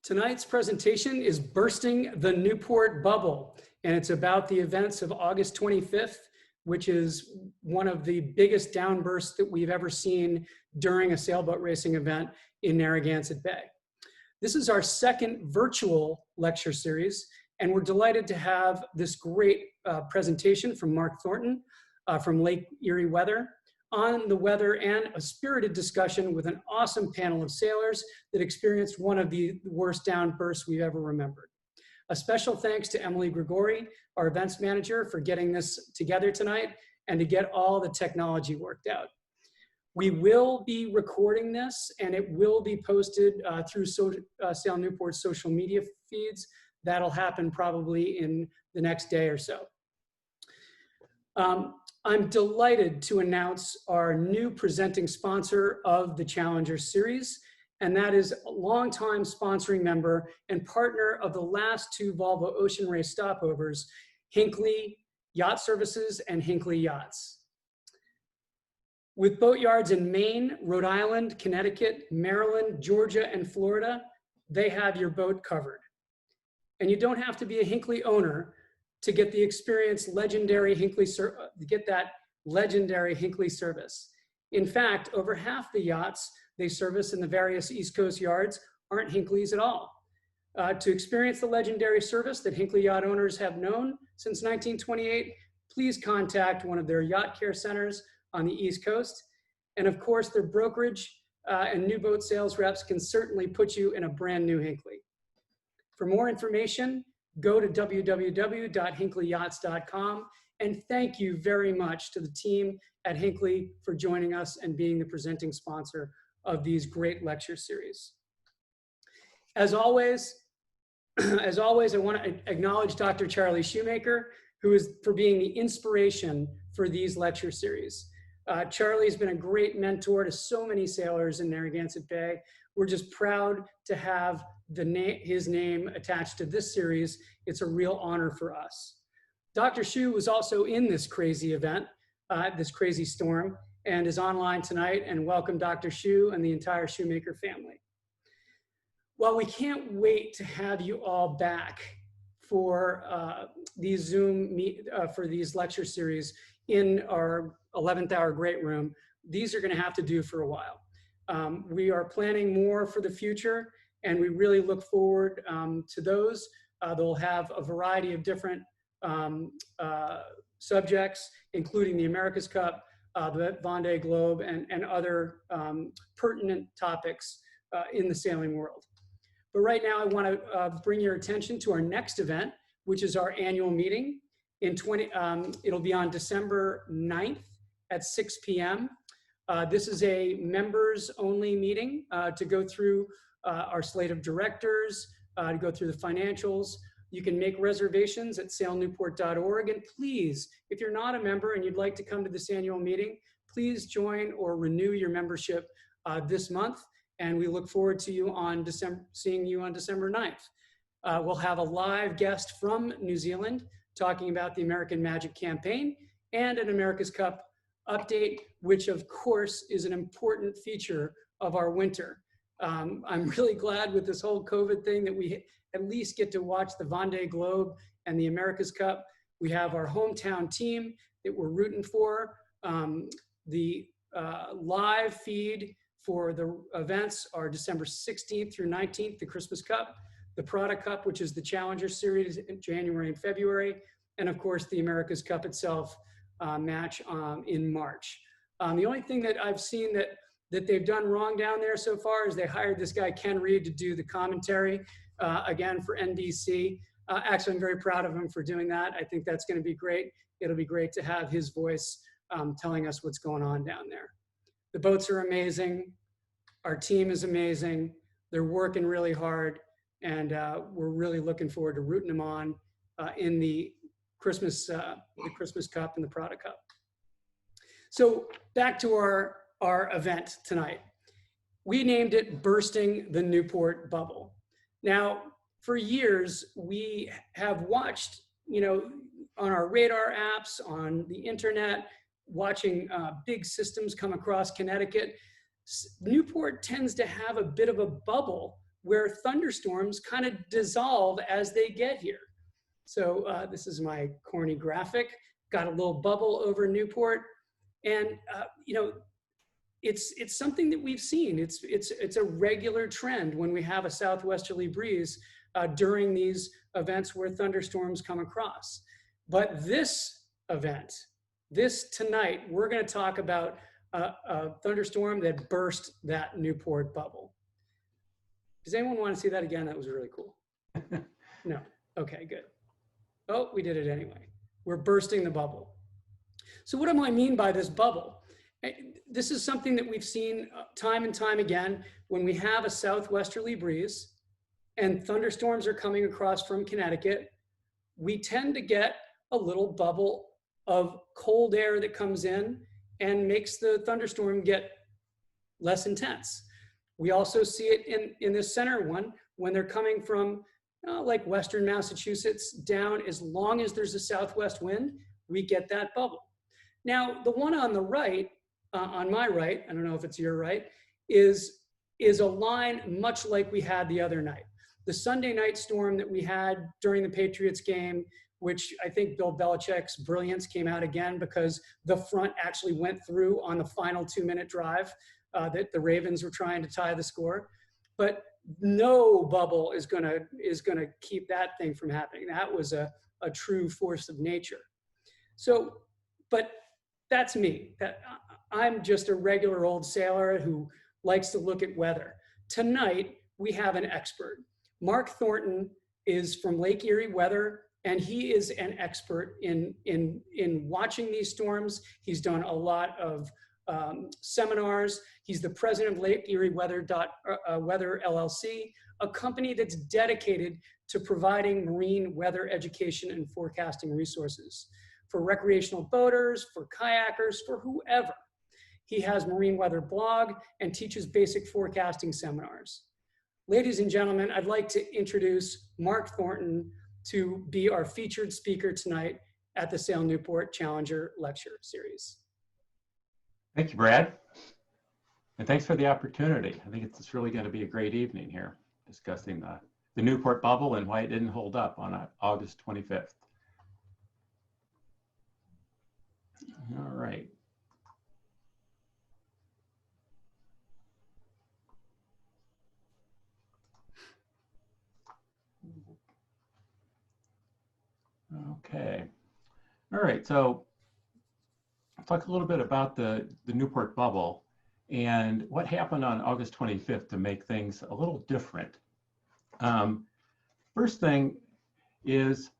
Tonight's presentation is Bursting the Newport Bubble, and it's about the events of August 25th, which is one of the biggest downbursts that we've ever seen during a sailboat racing event in Narragansett Bay. This is our second virtual lecture series, and we're delighted to have this great presentation from Mark Thornton from Lake Erie Weather on the weather, and a spirited discussion with an awesome panel of sailors that experienced one of the worst downbursts we've ever remembered. A special thanks to Emily Grigori, our events manager, for getting this together tonight and to get all the technology worked out. We will be recording this, and it will be posted through Sail Newport's social media feeds. That'll happen probably in the next day or so. I'm delighted to announce our new presenting sponsor of the Challenger Series, and that is a longtime sponsoring member and partner of the last two Volvo Ocean Race stopovers, Hinckley Yacht Services and Hinckley Yachts. With boatyards in Maine, Rhode Island, Connecticut, Maryland, Georgia, and Florida, they have your boat covered. And you don't have to be a Hinckley owner to get the experience legendary Hinckley service. In fact, over half the yachts they service in the various East Coast yards aren't Hinckley's at all. To experience the legendary service that Hinckley yacht owners have known since 1928, please contact one of their yacht care centers on the East Coast. And of course, their brokerage and new boat sales reps can certainly put you in a brand new Hinckley. For more information, go to www.hinkleyyachts.com, and thank you very much to the team at Hinckley for joining us and being the presenting sponsor of these great lecture series. As always, I want to acknowledge Dr. Charlie Shoemaker, who is for being the inspiration for these lecture series. Charlie's been a great mentor to so many sailors in Narragansett Bay. We're just proud to have his name attached to this series. It's a real honor for us. Dr. Shu was also in this crazy event, this crazy storm, and is online tonight. And welcome Dr. Shu and the entire Shoemaker family. Well, we can't wait to have you all back for these for these lecture series in our 11th hour great room. These are going to have to do for a while. We are planning more for the future, and we really look forward to those. They'll have a variety of different subjects, including the America's Cup, the Vendée Globe, and other pertinent topics in the sailing world. But right now, I want to bring your attention to our next event, which is our annual meeting. It'll be on December 9th at 6 p.m. This is a members-only meeting to go through our slate of directors, to go through the financials. You can make reservations at sailnewport.org. And please, if you're not a member and you'd like to come to this annual meeting, please join or renew your membership this month. And we look forward to seeing you on December 9th. We'll have a live guest from New Zealand talking about the American Magic campaign and an America's Cup update, which of course is an important feature of our winter. I'm really glad with this whole COVID thing that we at least get to watch the Vendée Globe and the America's Cup. We have our hometown team that we're rooting for. The live feed for the events are December 16th through 19th, the Christmas Cup, the Prada Cup, which is the Challenger Series in January and February, and of course the America's Cup itself match in March. The only thing that I've seen that they've done wrong down there so far is they hired this guy, Ken Reed, to do the commentary, again, for NBC. Actually, I'm very proud of him for doing that. I think that's going to be great. It'll be great to have his voice telling us what's going on down there. The boats are amazing. Our team is amazing. They're working really hard, and we're really looking forward to rooting them on in the Christmas Cup and the Prada Cup. So back to our event tonight. We named it Bursting the Newport Bubble. Now, for years, we have watched, on our radar apps, on the internet, watching big systems come across Connecticut. Newport tends to have a bit of a bubble where thunderstorms kind of dissolve as they get here. So this is my corny graphic, got a little bubble over Newport. And, you know, it's something that we've seen. It's a regular trend when we have a southwesterly breeze during these events where thunderstorms come across. But this event, this tonight, we're going to talk about a thunderstorm that burst that Newport bubble. Does anyone want to see that again? That was really cool. No. Okay, good. Oh, we did it anyway. We're bursting the bubble. So what do I mean by this bubble? This is something that we've seen time and time again when we have a southwesterly breeze and thunderstorms are coming across from Connecticut. We tend to get a little bubble of cold air that comes in and makes the thunderstorm get less intense. We also see it in this center one when they're coming from like Western Massachusetts down. As long as there's a southwest wind, we get that bubble. Now, the one on the right, on my right, I don't know if it's your right, is a line much like we had the other night. The Sunday night storm that we had during the Patriots game, which I think Bill Belichick's brilliance came out again because the front actually went through on the final 2-minute drive that the Ravens were trying to tie the score. But no bubble is gonna keep that thing from happening. That was a true force of nature. So, but that's me. I'm just a regular old sailor who likes to look at weather. Tonight, we have an expert. Mark Thornton is from Lake Erie Weather, and he is an expert in watching these storms. He's done a lot of seminars. He's the president of Lake Erie Weather LLC, a company that's dedicated to providing marine weather education and forecasting resources for recreational boaters, for kayakers, for whoever. He has Marine Weather blog and teaches basic forecasting seminars. Ladies and gentlemen, I'd like to introduce Mark Thornton to be our featured speaker tonight at the Sail Newport Challenger Lecture Series. Thank you, Brad. And thanks for the opportunity. I think it's really going to be a great evening here discussing the Newport bubble and why it didn't hold up on August 25th. All right. Okay. All right. So I'll talk a little bit about the Newport bubble and what happened on August 25th to make things a little different. First thing is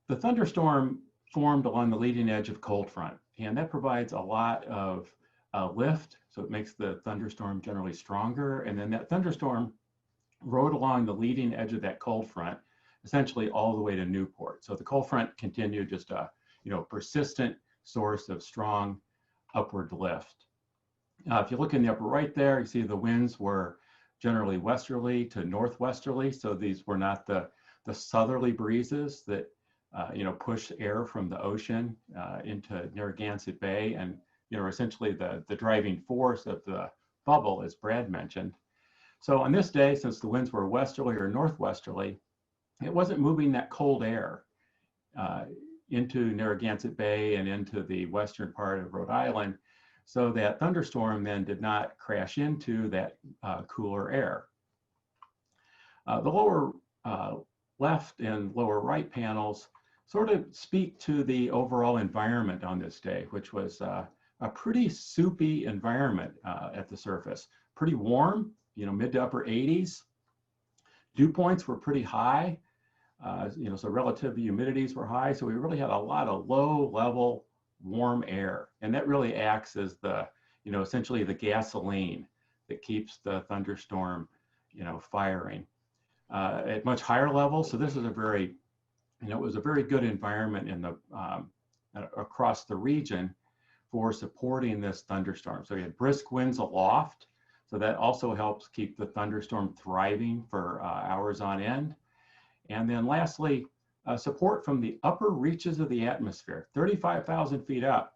the thunderstorm formed along the leading edge of cold front, and that provides a lot of lift, so it makes the thunderstorm generally stronger, and then that thunderstorm rode along the leading edge of that cold front essentially all the way to Newport. So the cold front continued just a persistent source of strong upward lift. If you look in the upper right there, you see the winds were generally westerly to northwesterly, so these were not the southerly breezes that push air from the ocean into Narragansett Bay, and essentially the driving force of the bubble, as Brad mentioned. So on this day, since the winds were westerly or northwesterly, it wasn't moving that cold air into Narragansett Bay and into the western part of Rhode Island, so that thunderstorm then did not crash into that cooler air. The lower left and lower right panels sort of speak to the overall environment on this day, which was a pretty soupy environment at the surface. Pretty warm, mid to upper 80s. Dew points were pretty high, so relative humidities were high. So we really had a lot of low level warm air. And that really acts as the, essentially the gasoline that keeps the thunderstorm, firing. At much higher levels, so this is a very, it was a very good environment in the across the region for supporting this thunderstorm. So we had brisk winds aloft, so that also helps keep the thunderstorm thriving for hours on end. And then lastly, support from the upper reaches of the atmosphere, 35,000 feet up.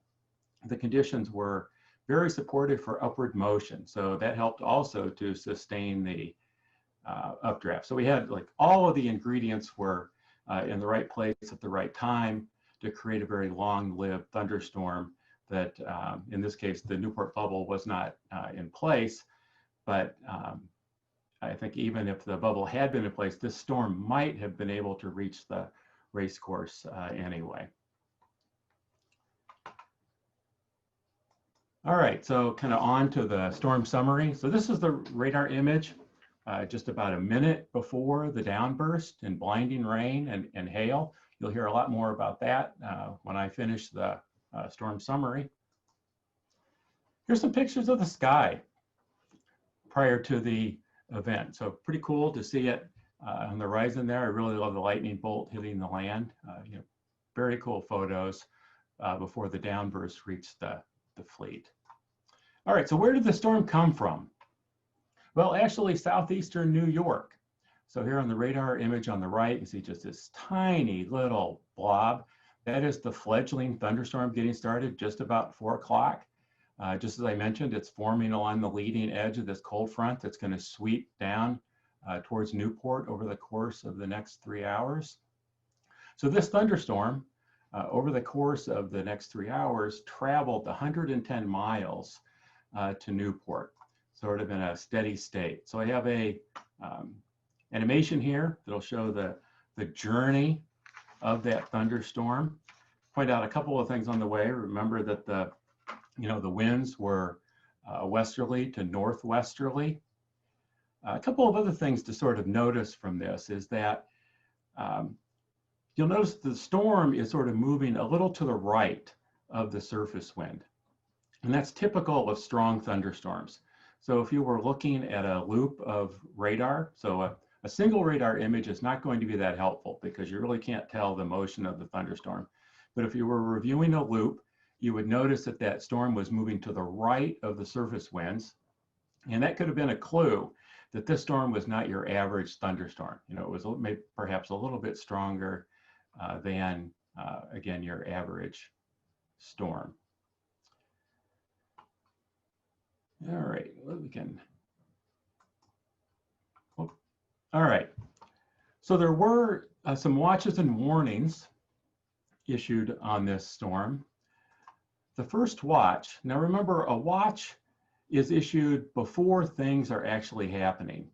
The conditions were very supportive for upward motion, so that helped also to sustain the updraft. So we had like all of the ingredients were in the right place at the right time to create a very long-lived thunderstorm that, in this case, the Newport Bubble was not in place, but I think even if the bubble had been in place, this storm might have been able to reach the race course anyway. All right, so kind of on to the storm summary. So this is the radar image just about a minute before the downburst and blinding rain and hail. You'll hear a lot more about that when I finish the storm summary. Here's some pictures of the sky prior to the event. So pretty cool to see it on the horizon there. I really love the lightning bolt hitting the land. Very cool photos before the downburst reached the fleet. All right, so where did the storm come from? Well, actually southeastern New York. So here on the radar image on the right, you see just this tiny little blob. That is the fledgling thunderstorm getting started just about 4 o'clock. Just as I mentioned, it's forming along the leading edge of this cold front that's going to sweep down towards Newport over the course of the next 3 hours. So this thunderstorm, over the course of the next 3 hours, traveled 110 miles to Newport, sort of in a steady state. So I have a animation here that'll show the journey of that thunderstorm. Point out a couple of things on the way. Remember that the winds were westerly to northwesterly. A couple of other things to sort of notice from this is that you'll notice the storm is sort of moving a little to the right of the surface wind. And that's typical of strong thunderstorms. So if you were looking at a loop of radar, so a single radar image is not going to be that helpful because you really can't tell the motion of the thunderstorm. But if you were reviewing a loop, you would notice that that storm was moving to the right of the surface winds. And that could have been a clue that this storm was not your average thunderstorm. It was maybe perhaps a little bit stronger than, again, your average storm. All right, well, we can. Oh, all right, so there were some watches and warnings issued on this storm. The first watch, now remember, a watch is issued before things are actually happening.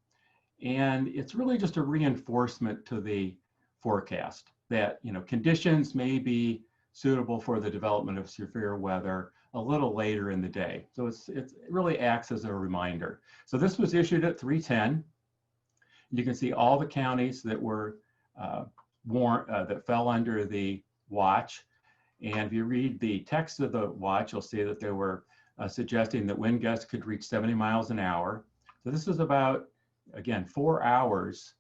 And it's really just a reinforcement to the forecast that, conditions may be suitable for the development of severe weather a little later in the day. So it really acts as a reminder. So this was issued at 3:10. You can see all the counties that were that fell under the watch. And if you read the text of the watch, you'll see that they were suggesting that wind gusts could reach 70 miles an hour. So this is about, again, 4 hours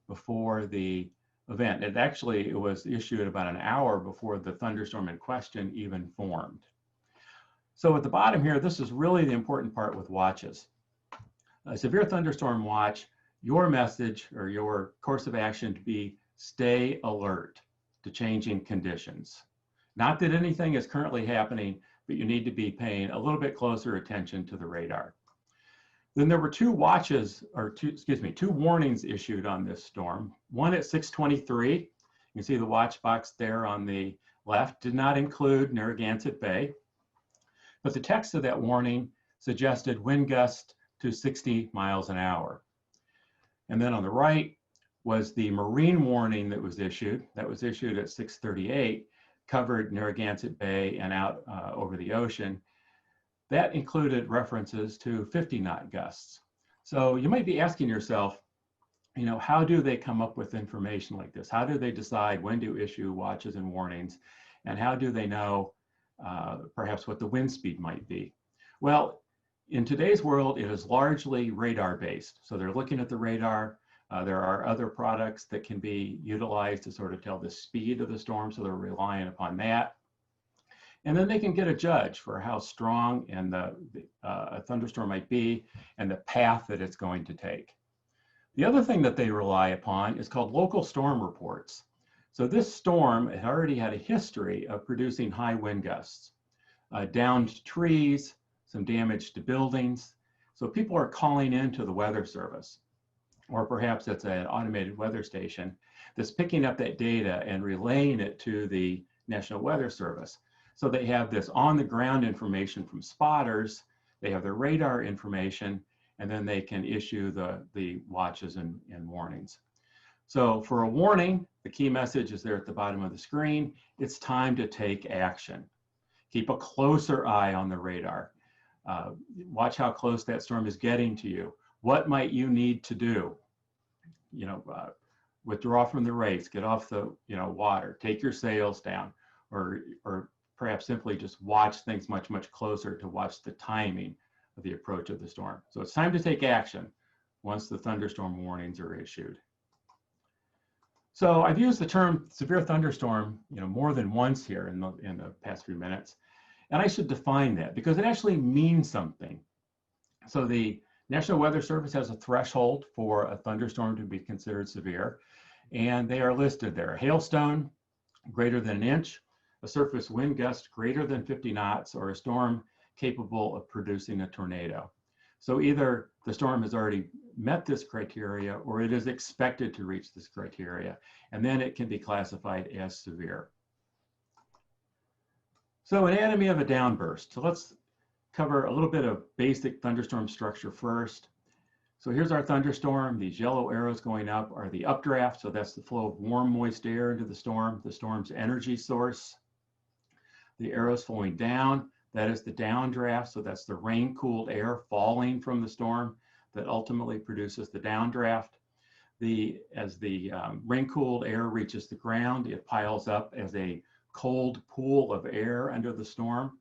before the event. It was issued about an hour before the thunderstorm in question even formed. So at the bottom here, this is really the important part with watches. A severe thunderstorm watch, your message or your course of action to be stay alert to changing conditions. Not that anything is currently happening, but you need to be paying a little bit closer attention to the radar. Then there were two warnings issued on this storm. One at 6:23, you can see the watch box there on the left, did not include Narragansett Bay, but the text of that warning suggested wind gusts to 60 miles an hour. And then on the right was the marine warning that was issued. That was issued at 6:38, covered Narragansett Bay and out over the ocean. That included references to 50-knot gusts. So you might be asking yourself, how do they come up with information like this? How do they decide when to issue watches and warnings? And how do they know perhaps what the wind speed might be? Well, in today's world, it is largely radar-based. So they're looking at the radar. There are other products that can be utilized to sort of tell the speed of the storm, so they're relying upon that. And then they can get a judge for how strong and a thunderstorm might be and the path that it's going to take. The other thing that they rely upon is called local storm reports. So this storm had already had a history of producing high wind gusts, downed trees, some damage to buildings. So people are calling into the Weather Service. or perhaps it's an automated weather station that's picking up that data and relaying it to the National Weather Service. So they have this on the ground information from spotters, they have their radar information, and then they can issue the watches and warnings. So for a warning, the key message is there at the bottom of the screen. It's time to take action. Keep a closer eye on the radar. Watch how close that storm is getting to you. What might you need to do? You know, withdraw from the race, get off the water, take your sails down, or perhaps simply just watch things much, much closer to watch the timing of the approach of the storm. So it's time to take action once the thunderstorm warnings are issued. So I've used the term severe thunderstorm, more than once here in the past few minutes, and I should define that because it actually means something. So the National Weather Service has a threshold for a thunderstorm to be considered severe, and they are listed there. A hailstone greater than an inch, a surface wind gust greater than 50 knots, or a storm capable of producing a tornado. So either the storm has already met this criteria or it is expected to reach this criteria, and then it can be classified as severe. So anatomy of a downburst. So let's cover a little bit of basic thunderstorm structure first. So here's our thunderstorm. These yellow arrows going up are the updraft. So that's the flow of warm, moist air into the storm's energy source. The arrows flowing down, that is the downdraft. So that's the rain-cooled air falling from the storm that ultimately produces the downdraft. As the rain-cooled air reaches the ground, it piles up as a cold pool of air under the storm.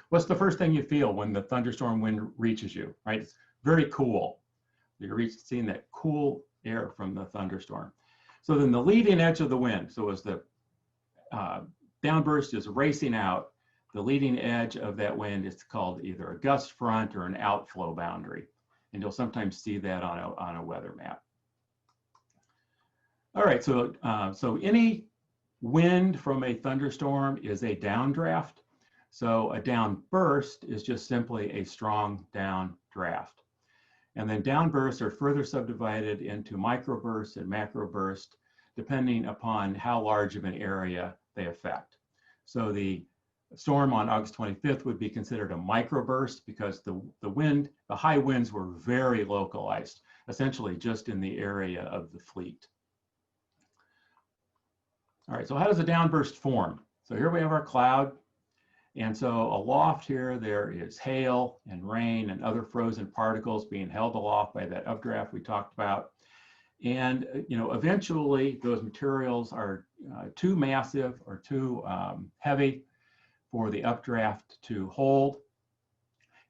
What's the first thing you feel when the thunderstorm wind reaches you, right? It's very cool. You're seeing that cool air from the thunderstorm. So then the leading edge of the wind, so as the downburst is racing out, the leading edge of that wind is called either a gust front or an outflow boundary. And you'll sometimes see that on a weather map. All right, so any wind from a thunderstorm is a downdraft. So a downburst is just simply a strong downdraft. And then downbursts are further subdivided into microbursts and macrobursts, depending upon how large of an area they affect. So the storm on August 25th would be considered a microburst because the high winds were very localized, essentially just in the area of the fleet. All right, so how does a downburst form? So here we have our cloud. And so aloft here, there is hail and rain and other frozen particles being held aloft by that updraft we talked about. And eventually those materials are too massive or too heavy for the updraft to hold,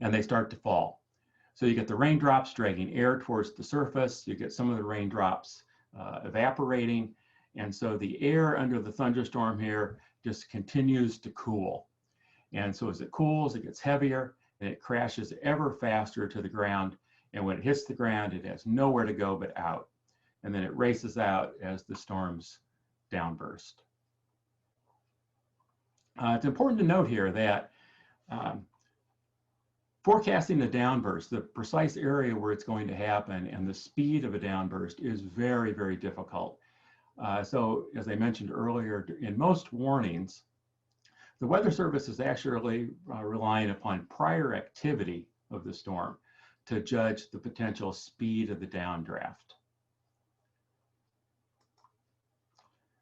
and they start to fall. So you get the raindrops dragging air towards the surface. You get some of the raindrops evaporating. And so the air under the thunderstorm here just continues to cool. And so as it cools, it gets heavier and it crashes ever faster to the ground. And when it hits the ground, it has nowhere to go but out. And then it races out as the storm's downburst. It's important to note here that forecasting the downburst, the precise area where it's going to happen and the speed of a downburst is very, very difficult. So as I mentioned earlier, in most warnings, the Weather Service is actually relying upon prior activity of the storm to judge the potential speed of the downdraft.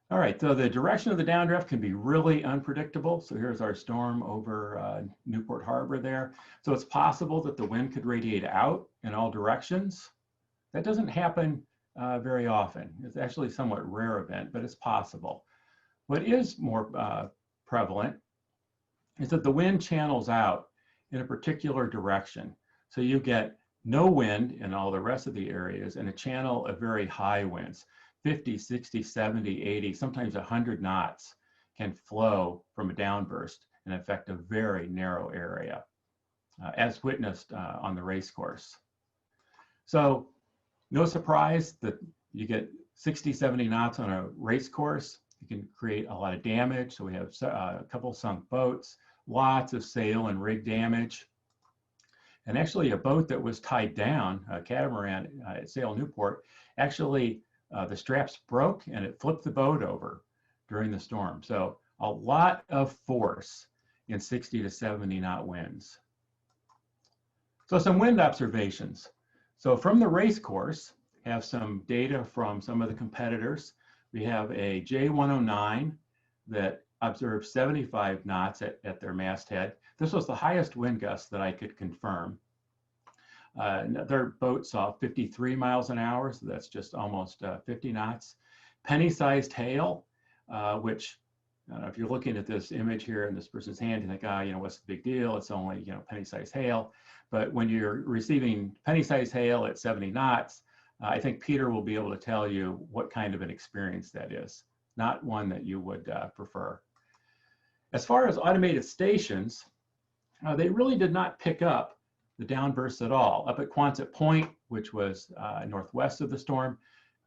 All right, so the direction of the downdraft can be really unpredictable. So here's our storm over Newport Harbor there. So it's possible that the wind could radiate out in all directions. That doesn't happen very often. It's actually a somewhat rare event, but it's possible. What is more prevalent is that the wind channels out in a particular direction. So you get no wind in all the rest of the areas and a channel of very high winds. 50, 60, 70, 80, sometimes 100 knots can flow from a downburst and affect a very narrow area, as witnessed on the race course. So no surprise that you get 60, 70 knots on a race course. You can create a lot of damage. So we have a couple sunk boats, lots of sail and rig damage. And actually a boat that was tied down, a catamaran at Sail Newport, actually the straps broke and it flipped the boat over during the storm. So a lot of force in 60 to 70 knot winds. So some wind observations. So from the race course, have some data from some of the competitors. We have a J109 that observed 75 knots at their masthead. This was the highest wind gust that I could confirm. Another boat saw 53 miles an hour, so that's just almost 50 knots. Penny-sized hail, which if you're looking at this image here in this person's hand, you think, what's the big deal? It's only, penny-sized hail. But when you're receiving penny-sized hail at 70 knots, I think Peter will be able to tell you what kind of an experience that is, not one that you would prefer. As far as automated stations, they really did not pick up the downbursts at all. Up at Quonset Point, which was northwest of the storm,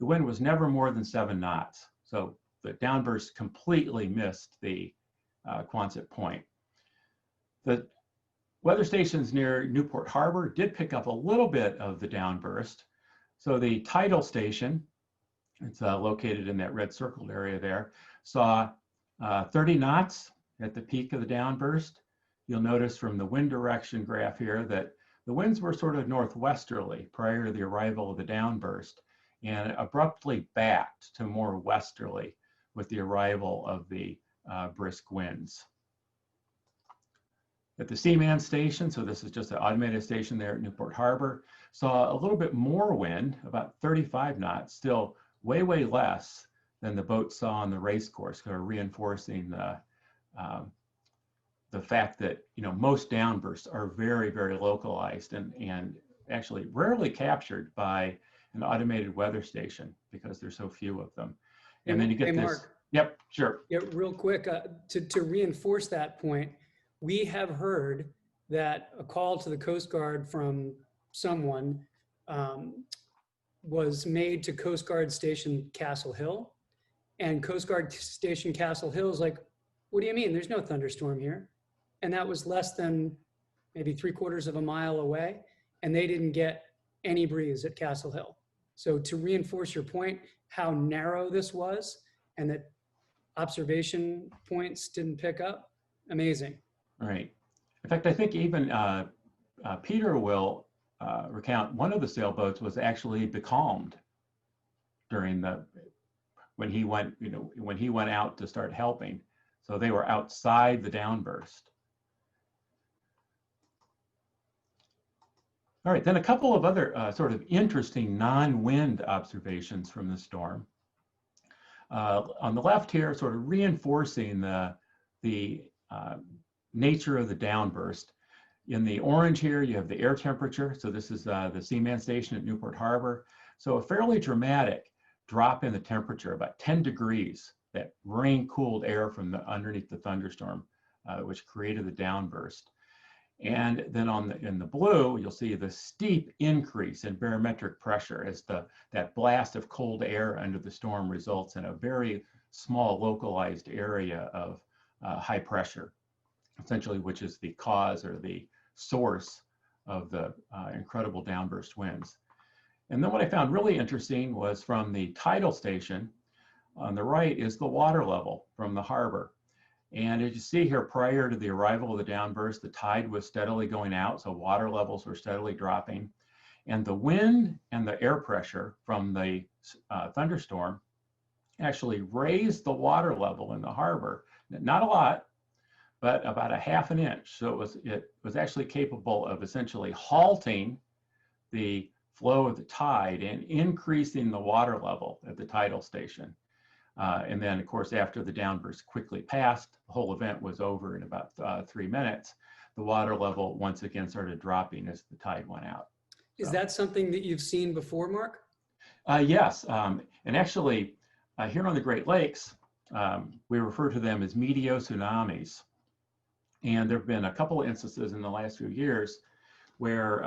the wind was never more than 7 knots. So the downburst completely missed the Quonset Point. The weather stations near Newport Harbor did pick up a little bit of the downburst. So the tidal station, it's located in that red circled area there, saw 30 knots at the peak of the downburst. You'll notice from the wind direction graph here that the winds were sort of northwesterly prior to the arrival of the downburst and abruptly backed to more westerly with the arrival of the brisk winds. At the Seaman station, so this is just an automated station there at Newport Harbor, saw a little bit more wind, about 35 knots, still way, way less than the boat saw on the race course, kind of reinforcing the fact that most downbursts are very, very localized and actually rarely captured by an automated weather station because there's so few of them. And then you get this. Mark, yep, sure. Yeah, real quick, to reinforce that point, we have heard that a call to the Coast Guard from someone was made to Coast Guard Station Castle Hill, and Coast Guard Station Castle Hill is like, what do you mean? There's no thunderstorm here. And that was less than maybe 3/4 of a mile away, and they didn't get any breeze at Castle Hill. So to reinforce your point, how narrow this was and that observation points didn't pick up, amazing. Right. In fact, I think even Peter will recount one of the sailboats was actually becalmed during when he went out to start helping. So they were outside the downburst. All right, then a couple of other sort of interesting non-wind observations from the storm. On the left here, sort of reinforcing the nature of the downburst. In the orange here, you have the air temperature. So this is the Seaman station at Newport Harbor. So a fairly dramatic drop in the temperature, about 10 degrees, that rain-cooled air from underneath the thunderstorm, which created the downburst. And then in the blue, you'll see the steep increase in barometric pressure as that blast of cold air under the storm results in a very small localized area of high pressure, essentially, which is the cause or the source of the incredible downburst winds. And then what I found really interesting was from the tidal station. On the right is the water level from the harbor. And as you see here, prior to the arrival of the downburst, the tide was steadily going out, so water levels were steadily dropping. And the wind and the air pressure from the thunderstorm actually raised the water level in the harbor. Not a lot, but about a ½ an inch. So it was actually capable of essentially halting the flow of the tide and increasing the water level at the tidal station. And then, of course, after the downburst quickly passed, the whole event was over in about 3 minutes. The water level once again started dropping as the tide went out. Is that something that you've seen before, Mark? Yes, and actually here on the Great Lakes, we refer to them as meteo tsunamis. And there have been a couple of instances in the last few years where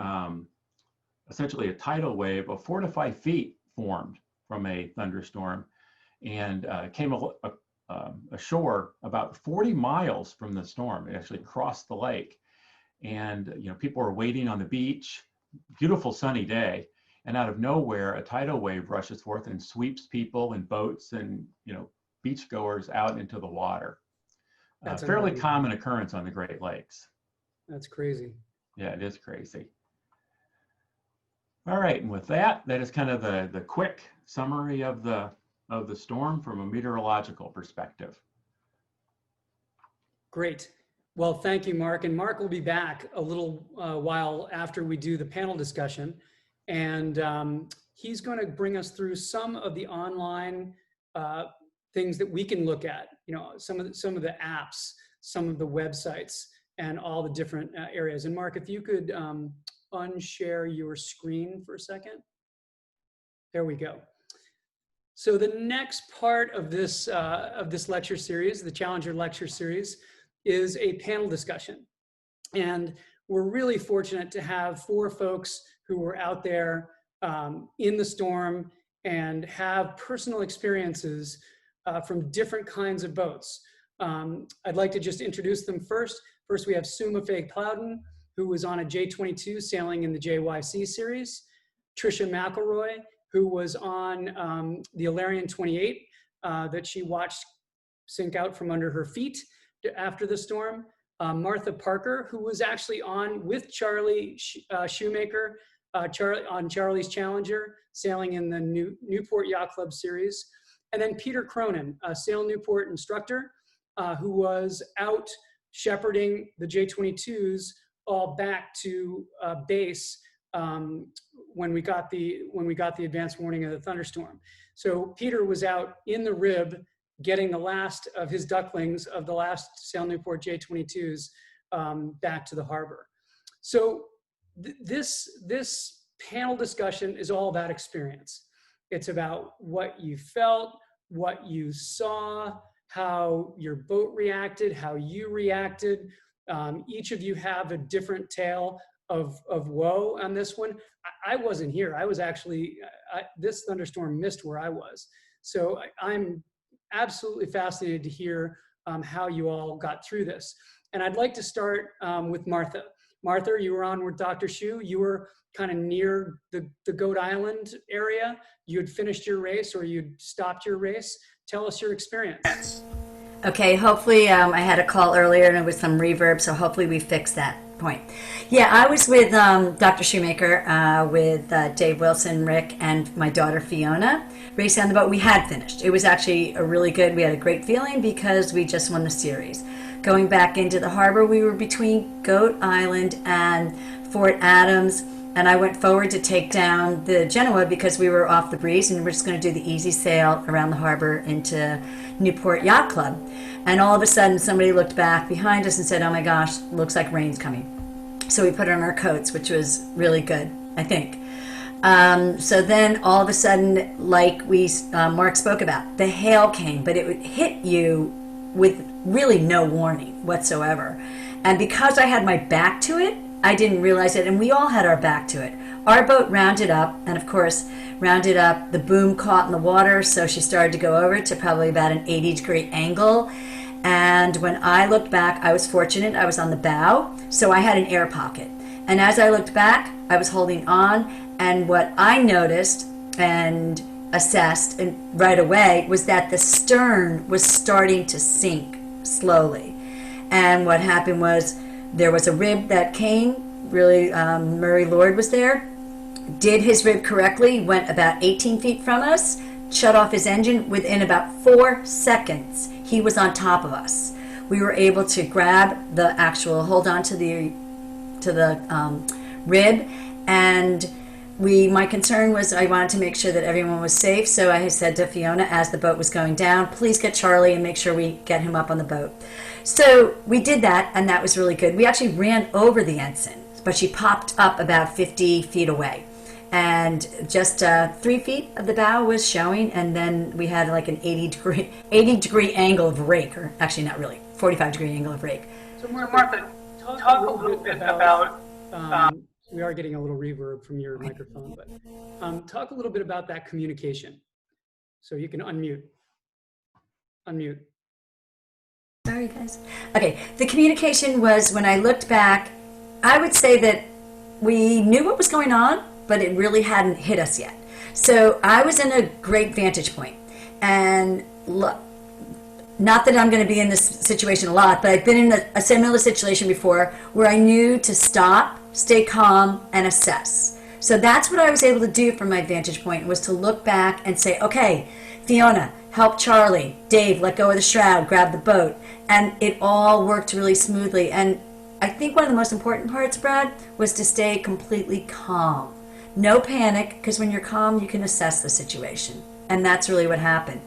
essentially a tidal wave of 4 to 5 feet formed from a thunderstorm and came ashore about 40 miles from the storm. It actually crossed the lake. and people were waiting on the beach, beautiful sunny day, and out of nowhere a tidal wave rushes forth and sweeps people and boats and beachgoers out into the water. That's fairly common occurrence on the Great Lakes. That's crazy. Yeah, it is crazy. All right, and with that is kind of the quick summary of the storm from a meteorological perspective. Great. Well, thank you, Mark. And Mark will be back a little while after we do the panel discussion. And he's going to bring us through some of the online things that we can look at, some of the apps, some of the websites, and all the different areas. And Mark, if you could unshare your screen for a second. There we go. So the next part of this lecture series, the Challenger Lecture Series, is a panel discussion. And we're really fortunate to have 4 folks who were out there in the storm and have personal experiences from different kinds of boats. I'd like to just introduce them first. First, we have Suma Faye Plowden, who was on a J22 sailing in the JYC series. Trisha McElroy, who was on the Illyrian 28 that she watched sink out from under her feet after the storm. Martha Parker, who was actually on with Charlie Shoemaker on Charlie's Challenger, sailing in the Newport Yacht Club series. And then Peter Cronin, a Sail Newport instructor, who was out shepherding the J22s all back to base when we got the advance warning of the thunderstorm. So Peter was out in the rib getting the last of his ducklings of the last Sail Newport J22s back to the harbor. So this panel discussion is all about experience. It's about what you felt, what you saw, how your boat reacted, how you reacted. Each of you have a different tale of woe on this one. I wasn't here. I was actually, this thunderstorm missed where I was. So I'm absolutely fascinated to hear how you all got through this. And I'd like to start with Martha. Martha, you were on with Dr. Shu. You were kind of near the Goat Island area. You had finished your race or you'd stopped your race. Tell us your experience. Okay, hopefully I had a call earlier and it was some reverb, so hopefully we fixed that point. Yeah, I was with Dr. Shoemaker, with Dave Wilson, Rick, and my daughter Fiona, racing on the boat. We had finished. It was actually we had a great feeling because we just won the series. Going back into the harbor, we were between Goat Island and Fort Adams, and I went forward to take down the Genoa because we were off the breeze and we're just going to do the easy sail around the harbor into Newport Yacht Club. And all of a sudden somebody looked back behind us and said, "Oh my gosh, looks like rain's coming." So we put on our coats, which was really good, I think. So then all of a sudden, like Mark spoke about, the hail came, but it would hit you with really no warning whatsoever. And because I had my back to it, I didn't realize it, and we all had our back to it. Our boat rounded up, and of course, the boom caught in the water, so she started to go over to probably about an 80-degree angle. And when I looked back, I was fortunate, I was on the bow, so I had an air pocket. And as I looked back, I was holding on, and what I noticed and assessed and right away was that the stern was starting to sink slowly. And what happened was there was a rib that came, really, Murray Lord was there, did his rib correctly, went about 18 feet from us, shut off his engine. Within about 4 seconds, he was on top of us. We were able to grab hold on to the rib, and my concern was I wanted to make sure that everyone was safe, so I said to Fiona as the boat was going down, "Please get Charlie and make sure we get him up on the boat." So we did that, and that was really good. We actually ran over the ensign, but she popped up about 50 feet away. And just 3 feet of the bow was showing, and then we had like an 80 degree angle of rake, or actually not really, 45-degree angle of rake. So Martha, talk a little bit about we are getting a little reverb from your microphone, but talk a little bit about that communication. So you can unmute. Sorry, guys. Okay, the communication was when I looked back, I would say that we knew what was going on, but it really hadn't hit us yet. So I was in a great vantage point. And look, not that I'm going to be in this situation a lot, but I've been in a similar situation before where I knew to stop, stay calm, and assess. So that's what I was able to do from my vantage point, was to look back and say, okay, Fiona, help Charlie. Dave, let go of the shroud, grab the boat. And it all worked really smoothly. And I think one of the most important parts, Brad, was to stay completely calm. No panic, because when you're calm, you can assess the situation. And that's really what happened.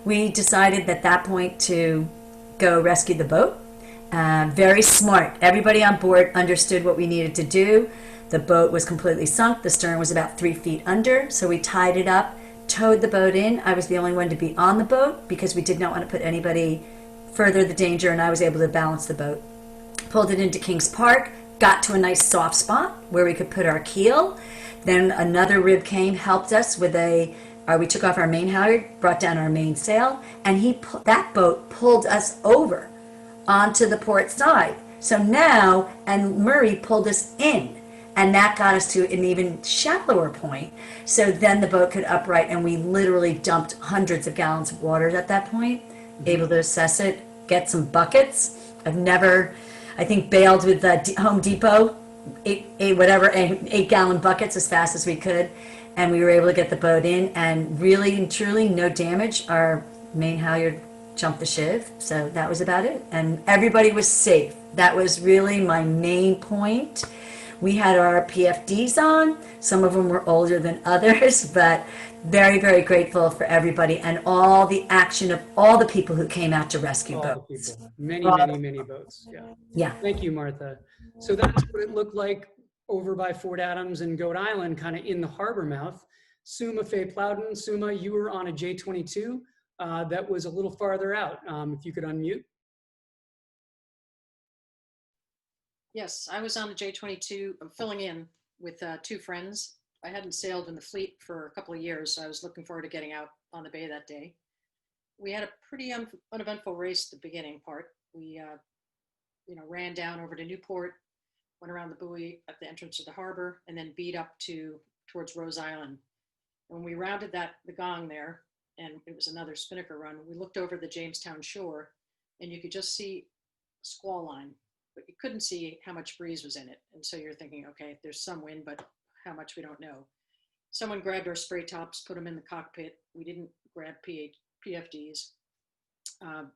We decided at that point to go rescue the boat. Very smart. Everybody on board understood what we needed to do. The boat was completely sunk. The stern was about 3 feet under. So we tied it up, towed the boat in. I was the only one to be on the boat because we did not want to put anybody further the danger, and I was able to balance the boat. Pulled it into Kings Park, got to a nice soft spot where we could put our keel. Then another rib came, helped us with we took off our main halyard, brought down our mainsail, and that boat pulled us over onto the port side. So now, and Murray pulled us in, and that got us to an even shallower point. So then the boat could upright, and we literally dumped hundreds of gallons of water at that point, able to assess it, get some buckets. I think bailed with Home Depot, 8-gallon buckets as fast as we could. And we were able to get the boat in, and really and truly no damage. Our main halyard jumped the shiv, so that was about it. And everybody was safe. That was really my main point. We had our PFDs on. Some of them were older than others, but very, very grateful for everybody and all the action of all the people who came out to rescue All boats. the people. Many boats. Yeah. Yeah. Thank you, Martha. So that's what it looked like over by Fort Adams and Goat Island, kind of in the harbor mouth. Suma Faye Plowden. Suma, you were on a J-22 that was a little farther out. If you could unmute. Yes, I was on a J-22 filling in with 2 friends. I hadn't sailed in the fleet for a couple of years, so I was looking forward to getting out on the bay that day. We had a pretty uneventful race at the beginning part. We ran down over to Newport, went around the buoy at the entrance of the harbor, and then beat up towards Rose Island. When we rounded the gong there, and it was another spinnaker run, we looked over the Jamestown shore, and you could just see a squall line, but you couldn't see how much breeze was in it. And so you're thinking, okay, there's some wind, but how much we don't know. Someone grabbed our spray tops, put them in the cockpit. We didn't grab PFDs. Then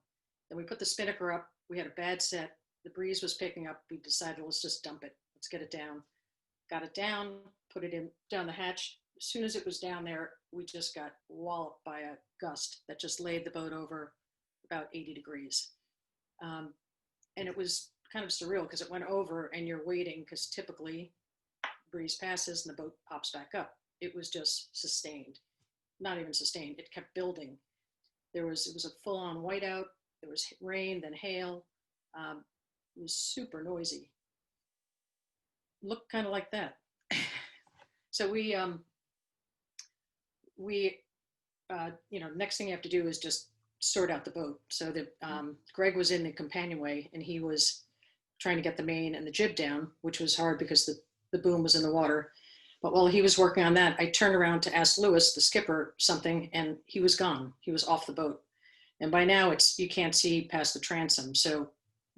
we put the spinnaker up. We had a bad set. The breeze was picking up. We decided, let's just dump it. Let's get it down. Got it down, put it down the hatch. As soon as it was down there, we just got walloped by a gust that just laid the boat over about 80 degrees. And it was kind of surreal because it went over and you're waiting, because typically breeze passes and the boat pops back up. It was just sustained. Not even sustained. It kept building. It was a full-on whiteout. There was rain, then hail. It was super noisy. Looked kind of like that. So next thing you have to do is just sort out the boat. So that Greg was in the companionway, and he was trying to get the main and the jib down, which was hard because the boom was in the water. But while he was working on that, I turned around to ask Lewis, the skipper, something, and he was gone. He was off the boat. And by now you can't see past the transom. So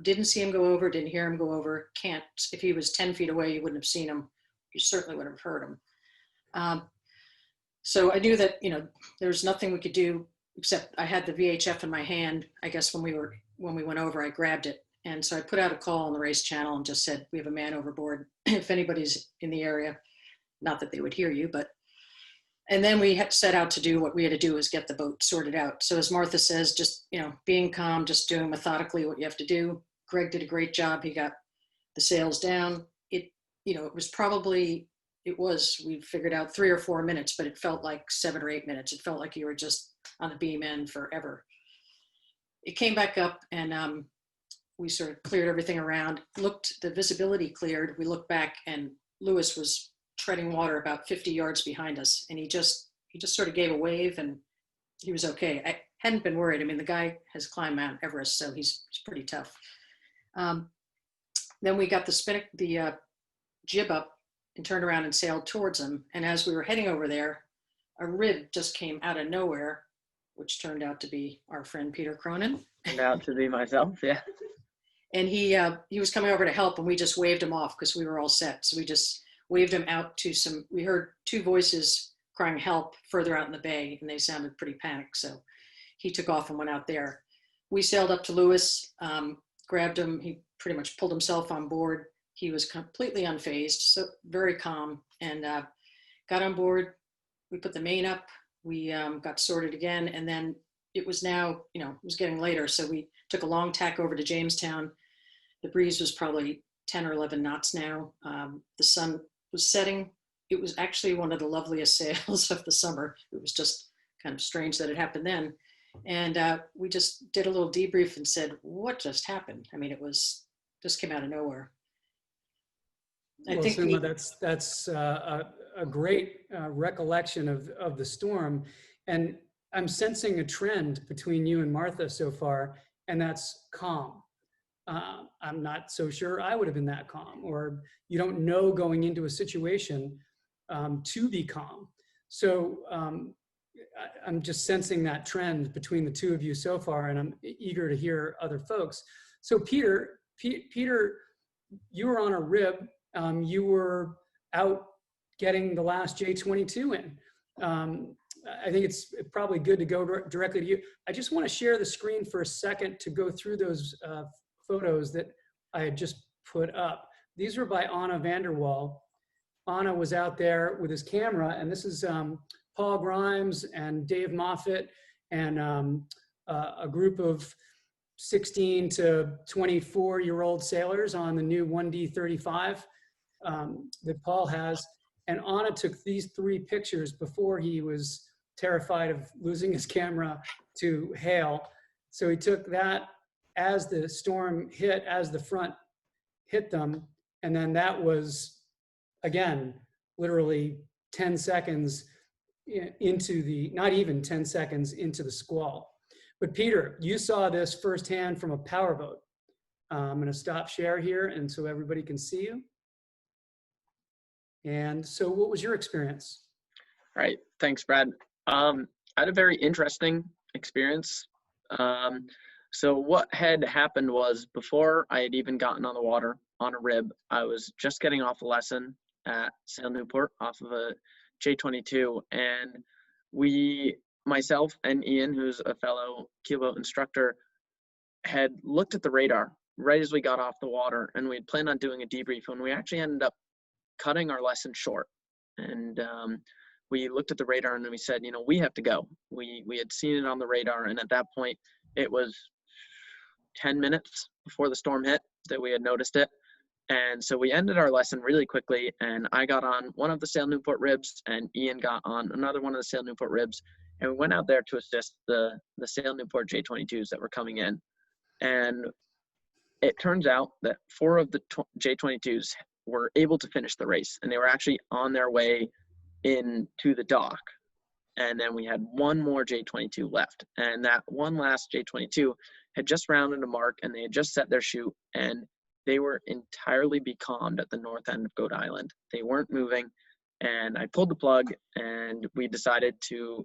didn't see him go over, didn't hear him go over, can't. If he was 10 feet away, you wouldn't have seen him. You certainly wouldn't have heard him. So I knew that, there's nothing we could do except I had the VHF in my hand. I guess when we went over, I grabbed it. And so I put out a call on the race channel and just said, we have a man overboard. If anybody's in the area, not that they would hear you, and then we had set out to do what we had to do, is get the boat sorted out. So as Martha says, just, being calm, just doing methodically what you have to do. Greg did a great job. He got the sails down. We figured out 3 or 4 minutes, but it felt like 7 or 8 minutes. It felt like you were just on the beam end forever. It came back up, and we sort of cleared everything around. The visibility cleared. We looked back, and Lewis was treading water about 50 yards behind us, and he just sort of gave a wave, and he was okay. I hadn't been worried. I mean, the guy has climbed Mount Everest, so he's pretty tough. Then we got the jib up and turned around and sailed towards them. And as we were heading over there, a rib just came out of nowhere, which turned out to be our friend Peter Cronin. Turned out to be myself, yeah. And he was coming over to help, and we just waved him off because we were all set. So we just waved him out to we heard two voices crying help further out in the bay, and they sounded pretty panicked. So he took off and went out there. We sailed up to Lewis, grabbed him. He pretty much pulled himself on board. He was completely unfazed, so very calm, and got on board. We put the main up. We got sorted again, and then it was now, it was getting later, so we took a long tack over to Jamestown. The breeze was probably 10 or 11 knots now. The sun was setting. It was actually one of the loveliest sails of the summer. It was just kind of strange that it happened then. And we just did a little debrief and said, what just happened? I mean, just came out of nowhere. I Well, think Suma, that's a great recollection of the storm. And I'm sensing a trend between you and Martha so far, and that's calm. I'm not so sure I would have been that calm, or you don't know going into a situation to be calm. So I'm just sensing that trend between the two of you so far, and I'm eager to hear other folks. So Peter, you were on a rib. You were out getting the last J22 in. I think it's probably good to go directly to you. I just want to share the screen for a second to go through those photos that I had just put up. These were by Anna Vanderwall. Anna was out there with his camera, and this is Paul Grimes and Dave Moffett and a group of 16 to 24-year-old sailors on the new 1D35 that Paul has. And Anna took these 3 pictures before he was terrified of losing his camera to hail. So he took that as the storm hit, as the front hit them. And then that was, again, literally 10 seconds into not even 10 seconds into the squall. But Peter, you saw this firsthand from a powerboat. I'm going to stop share here, and so everybody can see you. And so what was your experience? Right. Thanks, Brad. I had a very interesting experience. So what had happened was, before I had even gotten on the water on a rib, I was just getting off a lesson at Sail Newport off of a J22, and myself and Ian, who's a fellow keelboat instructor, had looked at the radar right as we got off the water, and we had planned on doing a debrief, and we actually ended up cutting our lesson short. And we looked at the radar and we said, we have to go. We had seen it on the radar, and at that point it was 10 minutes before the storm hit that we had noticed it. And so we ended our lesson really quickly, and I got on one of the Sail Newport ribs, and Ian got on another one of the Sail Newport ribs, and we went out there to assist the Sail Newport J22s that were coming in. And it turns out that 4 of the J22s were able to finish the race, and they were actually on their way into the dock. And then we had one more J22 left, and that one last J22 had just rounded a mark, and they had just set their chute, and they were entirely becalmed at the north end of Goat Island. They weren't moving, and I pulled the plug, and I decided to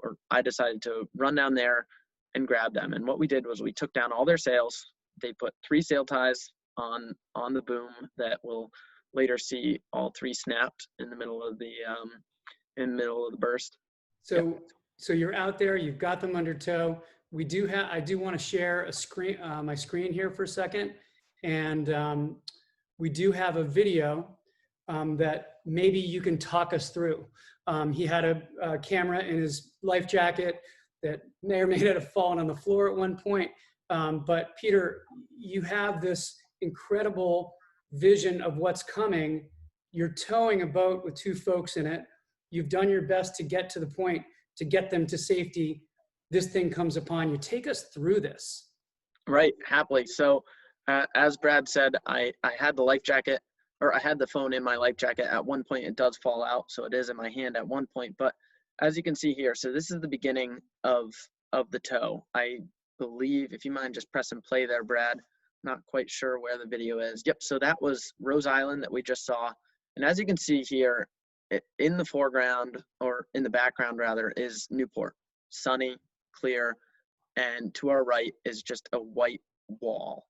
run down there and grab them. And what we did was we took down all their sails. They put 3 sail ties on the boom that will later see all 3 snapped in the middle of the burst. So you're out there, you've got them under tow. I do want to share a screen, my screen here for a second. And we do have a video that maybe you can talk us through. He had a camera in his life jacket that may or may not have fallen on the floor at one point. But Peter, you have this incredible vision of what's coming. You're towing a boat with 2 folks in it. You've done your best to get to the point to get them to safety. This thing comes upon you. Take us through this. Right, happily. So as Brad said, I had the life jacket, or I had the phone in my life jacket. At one point it does fall out, so it is in my hand at one point. But as you can see here, so this is the beginning of the tow. I believe, if you mind just pressing play there, Brad, I'm not quite sure where the video is. Yep, so that was Rose Island that we just saw. And as you can see here, in the foreground, or in the background rather, is Newport. Sunny, clear, and to our right is just a white wall.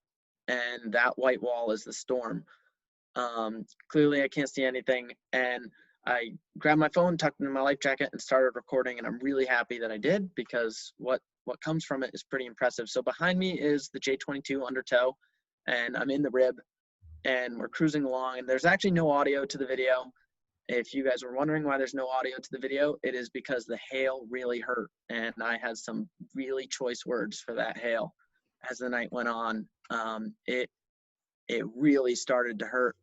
And that white wall is the storm. Clearly I can't see anything, and I grabbed my phone, tucked it in my life jacket, and started recording, and I'm really happy that I did, because what comes from it is pretty impressive. So behind me is the J22 under tow, and I'm in the rib, and we're cruising along, and there's actually no audio to the video. If you guys were wondering why there's no audio to the video, it is because the hail really hurt, and I had some really choice words for that hail as the night went on. It really started to hurt.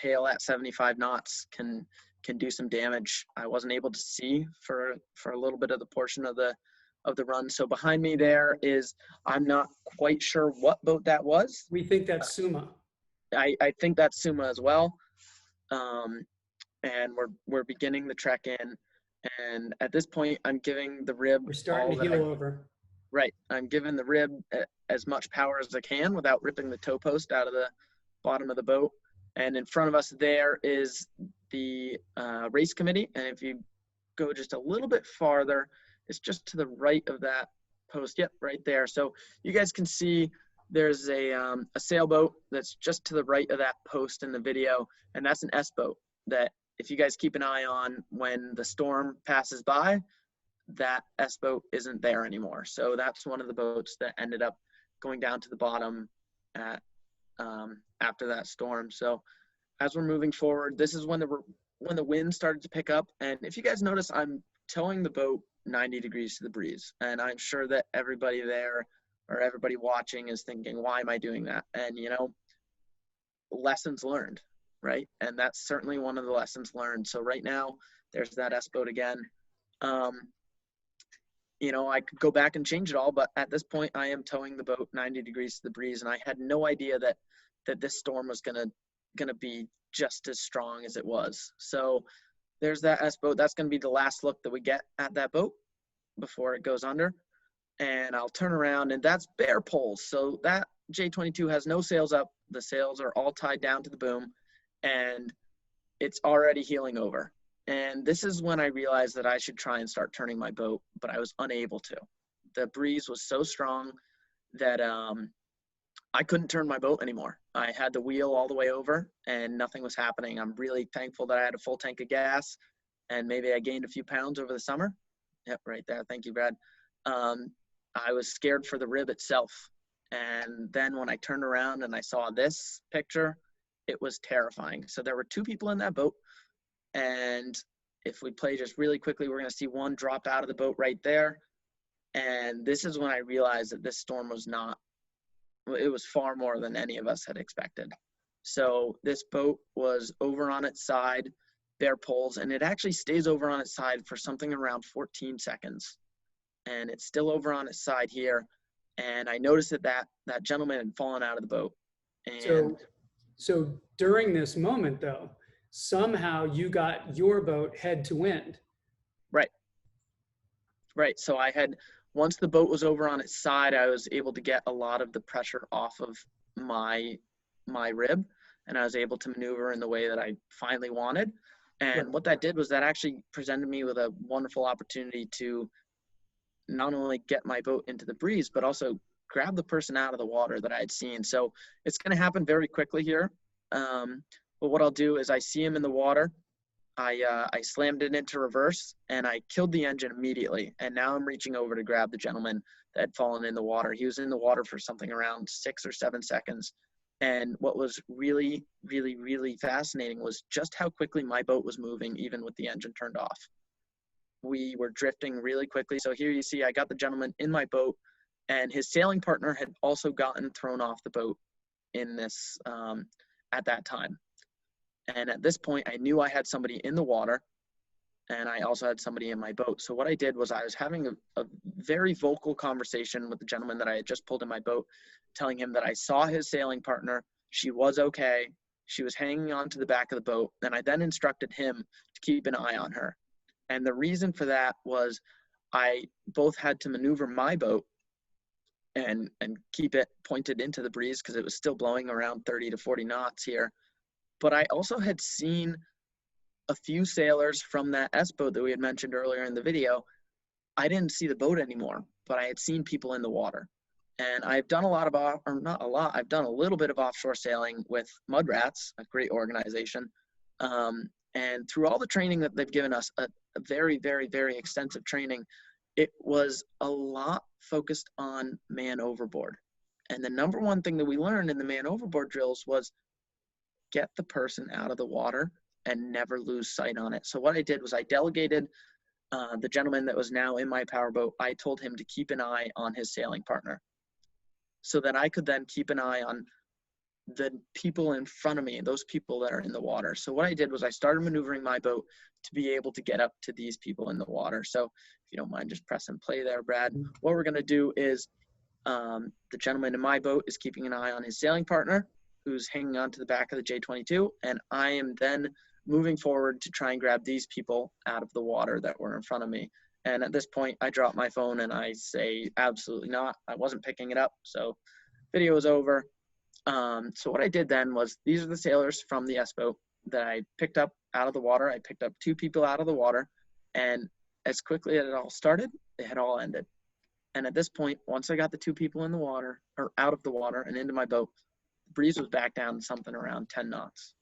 Hail at 75 knots can do some damage. I wasn't able to see for a little bit of the portion of the run. So behind me there is, I'm not quite sure what boat that was. We think that's Suma. I think that's Suma as well. And we're beginning the trek in. And at this point, I'm giving the rib. We're starting to heel over. Right. I'm giving the rib as much power as I can without ripping the tow post out of the bottom of the boat. And in front of us there is the race committee. And if you go just a little bit farther, it's just to the right of that post. Yep, right there. So you guys can see there's a sailboat that's just to the right of that post in the video. And that's an S-boat that, if you guys keep an eye on, when the storm passes by, that S-boat isn't there anymore. So that's one of the boats that ended up going down to the bottom after that storm. So as we're moving forward, this is when the wind started to pick up. And if you guys notice, I'm towing the boat 90 degrees to the breeze. And I'm sure that everybody there, or everybody watching, is thinking, why am I doing that? And, lessons learned, right? And that's certainly one of the lessons learned. So right now, there's that S-boat again. I could go back and change it all, but at this point, I am towing the boat 90 degrees to the breeze, and I had no idea that this storm was gonna be just as strong as it was. So there's that S-boat. That's gonna be the last look that we get at that boat before it goes under. And I'll turn around, and that's bare poles. So that J22 has no sails up. The sails are all tied down to the boom, and it's already heeling over. And this is when I realized that I should try and start turning my boat, but I was unable to. The breeze was so strong that I couldn't turn my boat anymore. I had the wheel all the way over, and nothing was happening. I'm really thankful that I had a full tank of gas, and maybe I gained a few pounds over the summer. Yep, right there. Thank you, Brad. I was scared for the rib itself. And then when I turned around and I saw this picture, it was terrifying. So there were two people in that boat. And if we play just really quickly, we're going to see one drop out of the boat right there. And this is when I realized that this storm was it was far more than any of us had expected. So this boat was over on its side, bare poles, and it actually stays over on its side for something around 14 seconds. And it's still over on its side here. And I noticed that gentleman had fallen out of the boat. And so during this moment, though, somehow you got your boat head to wind. Right. So once the boat was over on its side, I was able to get a lot of the pressure off of my rib, and I was able to maneuver in the way that I finally wanted. And what that did was that actually presented me with a wonderful opportunity to not only get my boat into the breeze, but also grab the person out of the water that I had seen. So it's going to happen very quickly here. But what I'll do is I see him in the water. I slammed it into reverse, and I killed the engine immediately. And now I'm reaching over to grab the gentleman that had fallen in the water. He was in the water for something around 6 or 7 seconds. And what was really, really, really fascinating was just how quickly my boat was moving, even with the engine turned off. We were drifting really quickly. So here you see I got the gentleman in my boat, and his sailing partner had also gotten thrown off the boat in this at that time. And at this point, I knew I had somebody in the water, and I also had somebody in my boat. So what I did was I was having a very vocal conversation with the gentleman that I had just pulled in my boat, telling him that I saw his sailing partner. She was okay. She was hanging on to the back of the boat. And I then instructed him to keep an eye on her. And the reason for that was I both had to maneuver my boat and keep it pointed into the breeze because it was still blowing around 30 to 40 knots here. But I also had seen a few sailors from that S-boat that we had mentioned earlier in the video. I didn't see the boat anymore, but I had seen people in the water. And I've done a lot of, or not a lot, I've done a little bit of offshore sailing with Mud Rats, a great organization. And through all the training that they've given us, a very, very, very extensive training, it was a lot focused on man overboard. And the number one thing that we learned in the man overboard drills was get the person out of the water and never lose sight on it. So what I did was I delegated the gentleman that was now in my powerboat. I told him to keep an eye on his sailing partner so that I could then keep an eye on the people in front of me, those people that are in the water. So what I did was I started maneuvering my boat to be able to get up to these people in the water. So if you don't mind just pressing play there, Brad, what we're gonna do is the gentleman in my boat is keeping an eye on his sailing partner who's hanging on to the back of the J22. And I am then moving forward to try and grab these people out of the water that were in front of me. And at this point I drop my phone and I say, absolutely not. I wasn't picking it up. So video is over. So what I did then was, these are the sailors from the S-boat that I picked up out of the water. I picked up 2 people out of the water, and as quickly as it all started, it had all ended. And at this point, once I got the 2 people in the water, or out of the water and into my boat, the breeze was back down to something around 10 knots.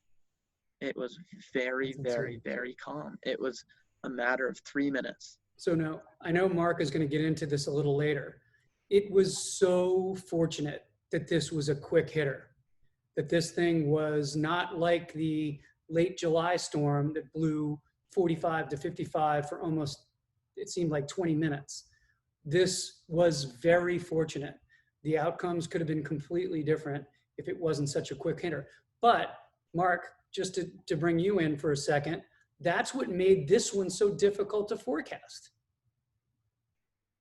It was very, very, very calm. It was a matter of 3 minutes. So now, I know Mark is going to get into this a little later. It was so fortunate that this was a quick hitter, that this thing was not like the late July storm that blew 45 to 55 for almost, it seemed like 20 minutes. This was very fortunate. The outcomes could have been completely different if it wasn't such a quick hitter. But Mark, just to bring you in for a second, that's what made this one so difficult to forecast.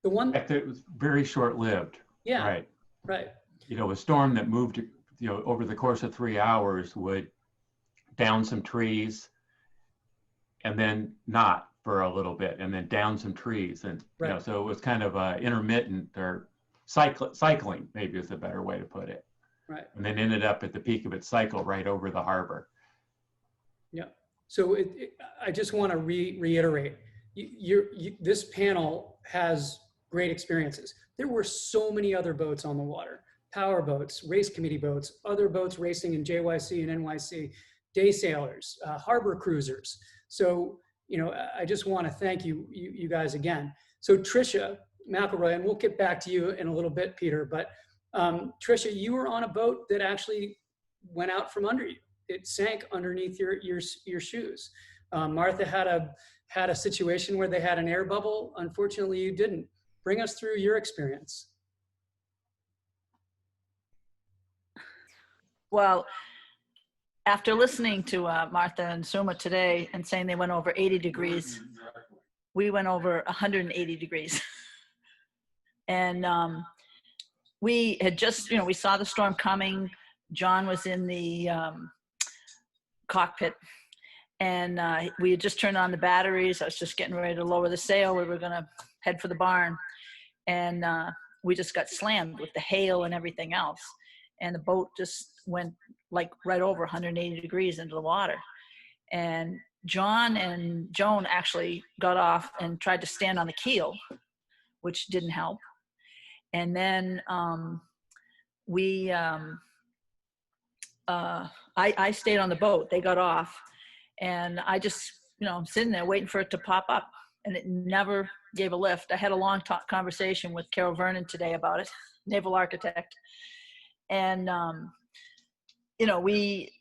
The one that it was very short-lived. Yeah, right. You know, a storm that moved, you know, over the course of 3 hours would down some trees and then not for a little bit, and then down some trees. And, you know, so it was kind of intermittent, or cycling, maybe is a better way to put it. Right. And then ended up at the peak of its cycle right over the harbor. Yeah. So I just want to reiterate, this panel has great experiences. There were so many other boats on the water. Power boats, race committee boats, other boats racing in JYC and NYC, day sailors, harbor cruisers. So, you know, I just want to thank you guys again. So Tricia McElroy, and we'll get back to you in a little bit, Peter, but Tricia, you were on a boat that actually went out from under you. It sank underneath your shoes. Martha had a situation where they had an air bubble. Unfortunately, you didn't. Bring us through your experience. Well, after listening to Martha and Suma today and saying they went over 80 degrees, we went over 180 degrees. And we had just, you know, we saw the storm coming. John was in the cockpit, and we had just turned on the batteries. I was just getting ready to lower the sail. We were going to head for the barn. And we just got slammed with the hail and everything else. And the boat just went like right over 180 degrees into the water. And John and Joan actually got off and tried to stand on the keel, which didn't help. And then I stayed on the boat. They got off, and I just, you know, I'm sitting there waiting for it to pop up, and it never gave a lift. I had a long conversation with Carol Vernon today about it, naval architect. And, you know, we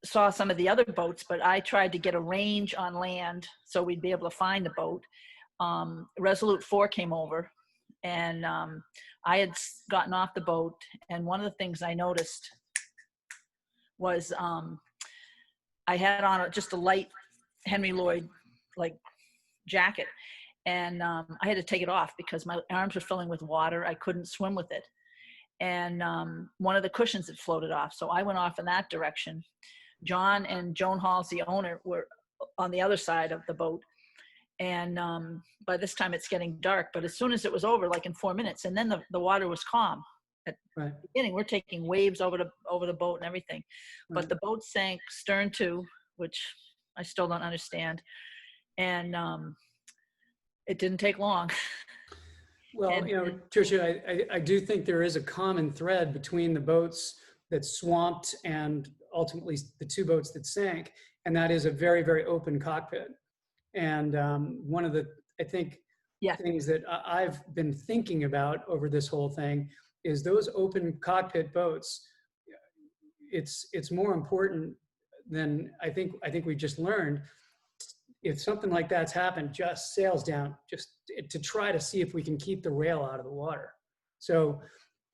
saw some of the other boats, but I tried to get a range on land so we'd be able to find the boat. Resolute 4 came over, and I had gotten off the boat. And one of the things I noticed was I had on just a light Henry Lloyd like jacket. And I had to take it off because my arms were filling with water. I couldn't swim with it. And one of the cushions had floated off. So I went off in that direction. John and Joan Halls, the owner, were on the other side of the boat. And by this time it's getting dark, but as soon as it was over, like in 4 minutes, and then the water was calm. Right. the beginning. We're taking waves over the boat and everything. But Right. the boat sank stern to, which I still don't understand. And it didn't take long. Well, And- you know, Tricia, I do think there is a common thread between the boats that swamped and ultimately the two boats that sank, and that is a very, very open cockpit. And one of the, I think, Yeah. things that I've been thinking about over this whole thing is those open cockpit boats. It's more important than I think we just learned. If something like that's happened, just sails down, just to try to see if we can keep the rail out of the water. So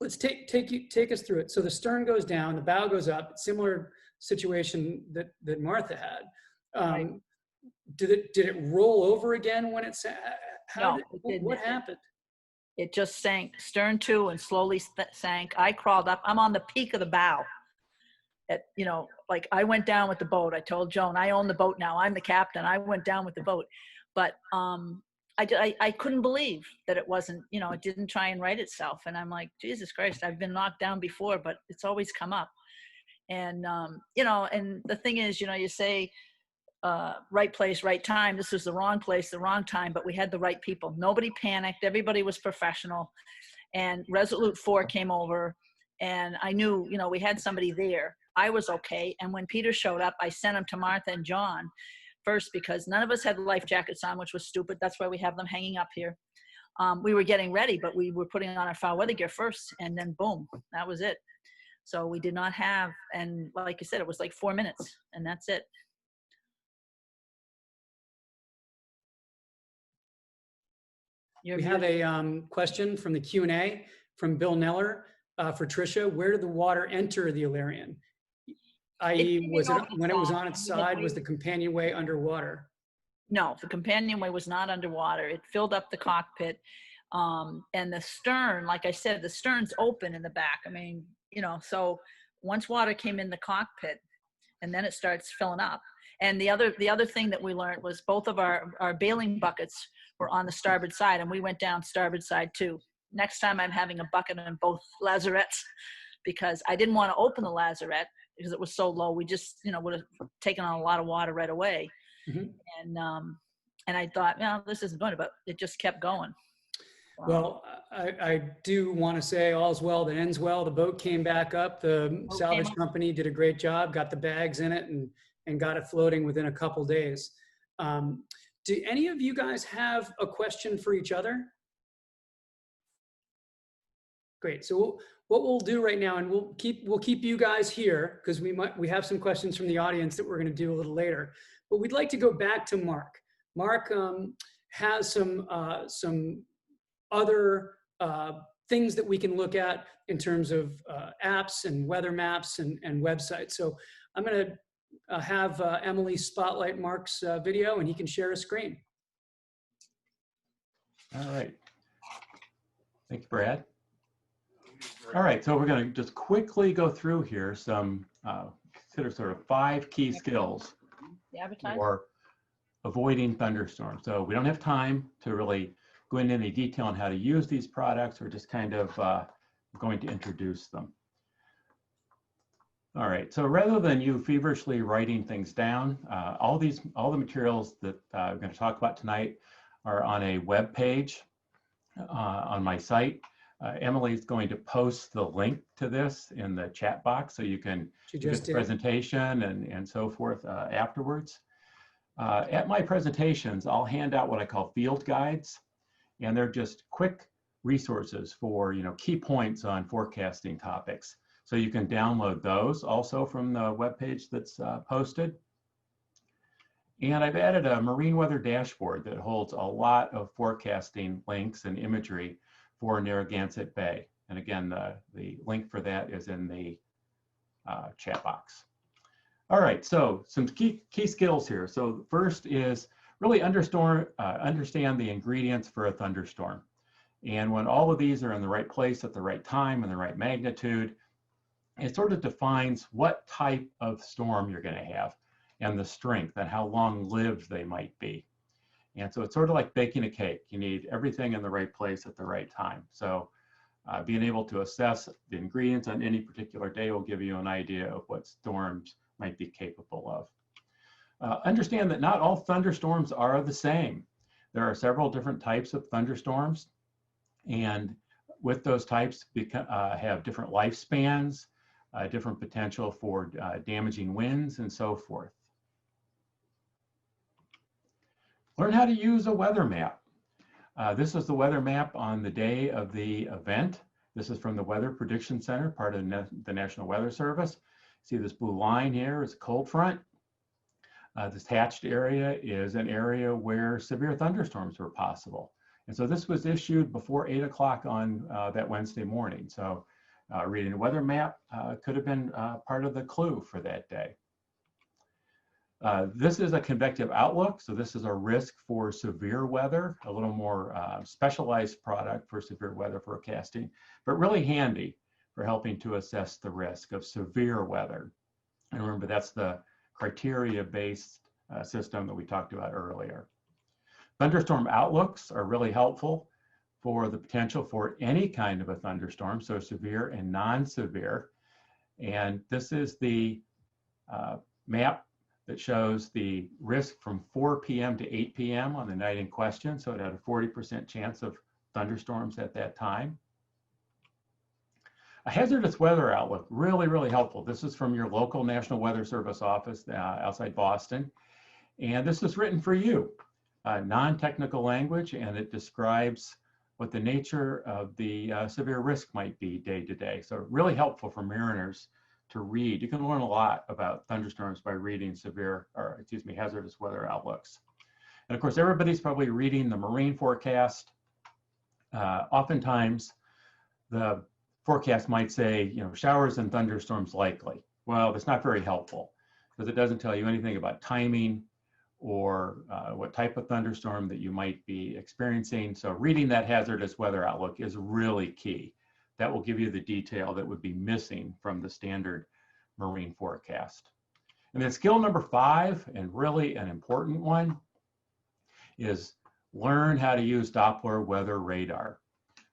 let's take us through it. So the stern goes down, the bow goes up. Similar situation that Martha had. Right. Did it roll over again when it sank? No, it didn't. What happened? It just sank stern to and slowly sank. I crawled up. I'm on the peak of the bow. Like I went down with the boat. I told Joan, I own the boat now. I'm the captain. I went down with the boat. But I couldn't believe that it wasn't, it didn't try and right itself. And I'm like, Jesus Christ, I've been knocked down before, but it's always come up. And, and the thing is, you say, right place, right time. This was the wrong place, the wrong time, but we had the right people. Nobody panicked. Everybody was professional. And Resolute 4 came over, and I knew, we had somebody there. I was okay. And when Peter showed up, I sent him to Martha and John first because none of us had life jackets on, which was stupid. That's why we have them hanging up here. We were getting ready, but we were putting on our foul weather gear first, and then boom, that was it. So we did not have, and like I said, it was like 4 minutes, and that's it. We have a question from the Q&A from Bill Neller for Tricia. Where did the water enter the Illyrian? I.e., when it was on its side, was the companionway underwater? No, the companionway was not underwater. It filled up the cockpit. And the stern, like I said, the stern's open in the back. I mean, so once water came in the cockpit, and then it starts filling up. And the other thing that we learned was both of our bailing buckets were on the starboard side, and we went down starboard side too. Next time I'm having a bucket on both lazarettes because I didn't want to open the lazarette because it was so low. We just, would have taken on a lot of water right away. Mm-hmm. And I thought, this isn't going to, but it just kept going. Well, I do want to say all's well that ends well. The boat came back up. The salvage company did a great job, got the bags in it and got it floating within a couple days. Do any of you guys have a question for each other? Great. So what we'll do right now, and we'll keep you guys here because we have some questions from the audience that we're going to do a little later. But we'd like to go back to Mark. Mark has some other things that we can look at in terms of apps and weather maps and websites. So I'm going to have Emily spotlight Mark's video, and he can share a screen. All right. Thanks, Brad. All right, so we're going to just quickly go through here some consider sort of 5 key skills for avoiding thunderstorms. So we don't have time to really go into any detail on how to use these products. We're just kind of going to introduce them. All right, so rather than you feverishly writing things down, all the materials that we're going to talk about tonight are on a web page on my site. Emily is going to post the link to this in the chat box so you can get the presentation and so forth afterwards. At my presentations, I'll hand out what I call field guides, and they're just quick resources for key points on forecasting topics. So you can download those also from the webpage that's posted. And I've added a marine weather dashboard that holds a lot of forecasting links and imagery for Narragansett Bay. And again, the link for that is in the chat box. All right, so some key skills here. So first is really understand the ingredients for a thunderstorm. And when all of these are in the right place at the right time and the right magnitude, it sort of defines what type of storm you're going to have and the strength and how long-lived they might be. And so it's sort of like baking a cake. You need everything in the right place at the right time. So being able to assess the ingredients on any particular day will give you an idea of what storms might be capable of. Understand that not all thunderstorms are the same. There are several different types of thunderstorms, and with those types have different lifespans, different potential for damaging winds, and so forth. Learn how to use a weather map. This is the weather map on the day of the event. This is from the Weather Prediction Center, part of the National Weather Service. See this blue line here is a cold front. This hatched area is an area where severe thunderstorms were possible. And so this was issued before 8 o'clock on that Wednesday morning. So reading the weather map could have been part of the clue for that day. This is a convective outlook. So this is a risk for severe weather, a little more specialized product for severe weather forecasting, but really handy for helping to assess the risk of severe weather. And remember, that's the criteria-based system that we talked about earlier. Thunderstorm outlooks are really helpful for the potential for any kind of a thunderstorm, so severe and non-severe. And this is the map that shows the risk from 4 p.m. to 8 p.m. on the night in question. So it had a 40% chance of thunderstorms at that time. A hazardous weather outlook, really, really helpful. This is from your local National Weather Service office outside Boston. And this is written for you, non-technical language, and it describes what the nature of the severe risk might be day to day. So really helpful for mariners to read. You can learn a lot about thunderstorms by reading hazardous weather outlooks. And of course, everybody's probably reading the marine forecast. Oftentimes, the forecast might say, showers and thunderstorms likely. Well, that's not very helpful because it doesn't tell you anything about timing or what type of thunderstorm that you might be experiencing. So reading that hazardous weather outlook is really key. That will give you the detail that would be missing from the standard marine forecast. And then skill number 5, and really an important one, is learn how to use Doppler weather radar.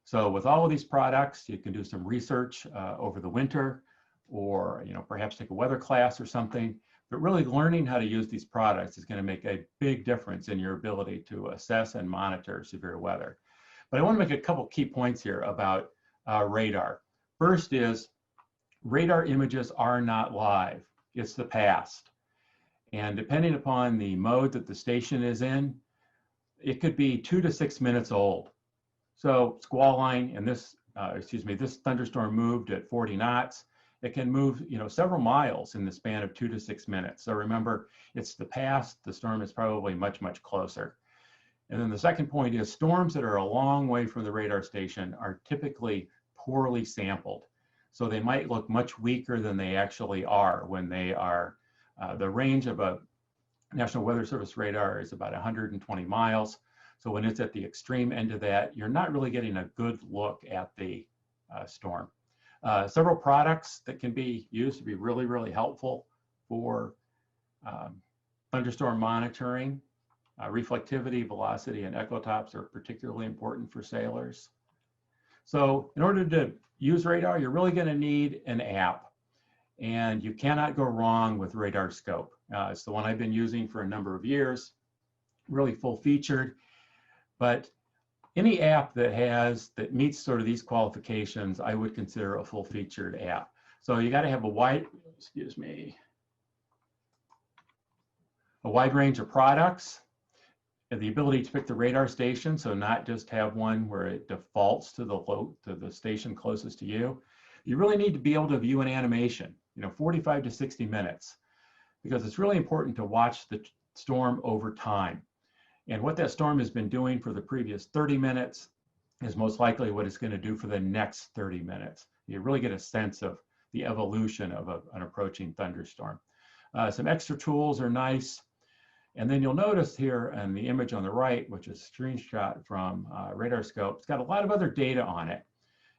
So with all of these products, you can do some research over the winter, or perhaps take a weather class or something. But really learning how to use these products is going to make a big difference in your ability to assess and monitor severe weather. But I want to make a couple key points here about radar. First is radar images are not live. It's the past. And depending upon the mode that the station is in, it could be 2 to 6 minutes old. So squall line, and this thunderstorm moved at 40 knots. It can move, several miles in the span of 2 to 6 minutes. So remember, it's the past. The storm is probably much, much closer. And then the second point is storms that are a long way from the radar station are typically poorly sampled. So they might look much weaker than they actually are when they are, the range of a National Weather Service radar is about 120 miles. So when it's at the extreme end of that, you're not really getting a good look at the storm. Several products that can be used to be really, really helpful for thunderstorm monitoring. Reflectivity, velocity, and echotops are particularly important for sailors. So in order to use radar, you're really going to need an app. And you cannot go wrong with Radar Scope. It's the one I've been using for a number of years, really full-featured. But any app that meets sort of these qualifications, I would consider a full-featured app. So you got to have a wide range of products, and the ability to pick the radar station, so not just have one where it defaults to the station closest to you. You really need to be able to view an animation, 45 to 60 minutes, because it's really important to watch the storm over time. And what that storm has been doing for the previous 30 minutes is most likely what it's going to do for the next 30 minutes. You really get a sense of the evolution of an approaching thunderstorm. Some extra tools are nice. And then you'll notice here in the image on the right, which is a screenshot from Radar Scope, it's got a lot of other data on it.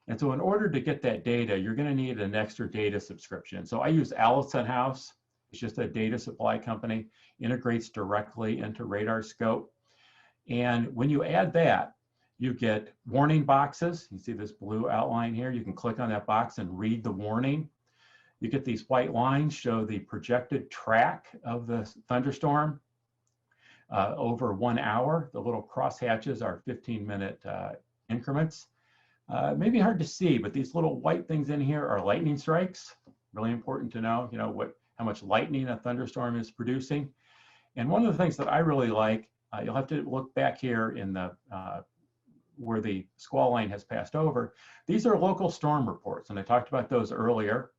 And so in order to get that data, you're going to need an extra data subscription. So I use Allison House. It's just a data supply company, integrates directly into Radar Scope. And when you add that, You get warning boxes. You see this blue outline here. You can click on that box and read the warning. You get these white lines show the projected track of the thunderstorm over 1 hour. The little crosshatches are 15-minute increments. Maybe hard to see, but these little white things in here are lightning strikes. Really important to know, how much lightning a thunderstorm is producing. And one of the things that I really like, you'll have to look back here in the where the squall line has passed over. These are local storm reports, and I talked about those earlier.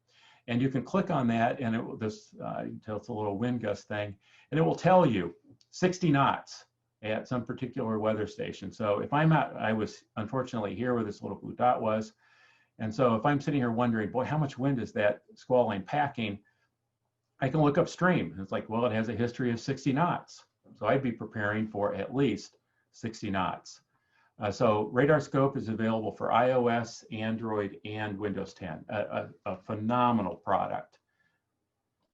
And you can click on that, and it's a little wind gust thing, and it will tell you 60 knots at some particular weather station. So if I'm out, I was unfortunately here where this little blue dot was. And so if I'm sitting here wondering, boy, how much wind is that squall line packing? I can look upstream. It's like, well, it has a history of 60 knots. So I'd be preparing for at least 60 knots. So Radar Scope is available for iOS, Android, and Windows 10. A phenomenal product.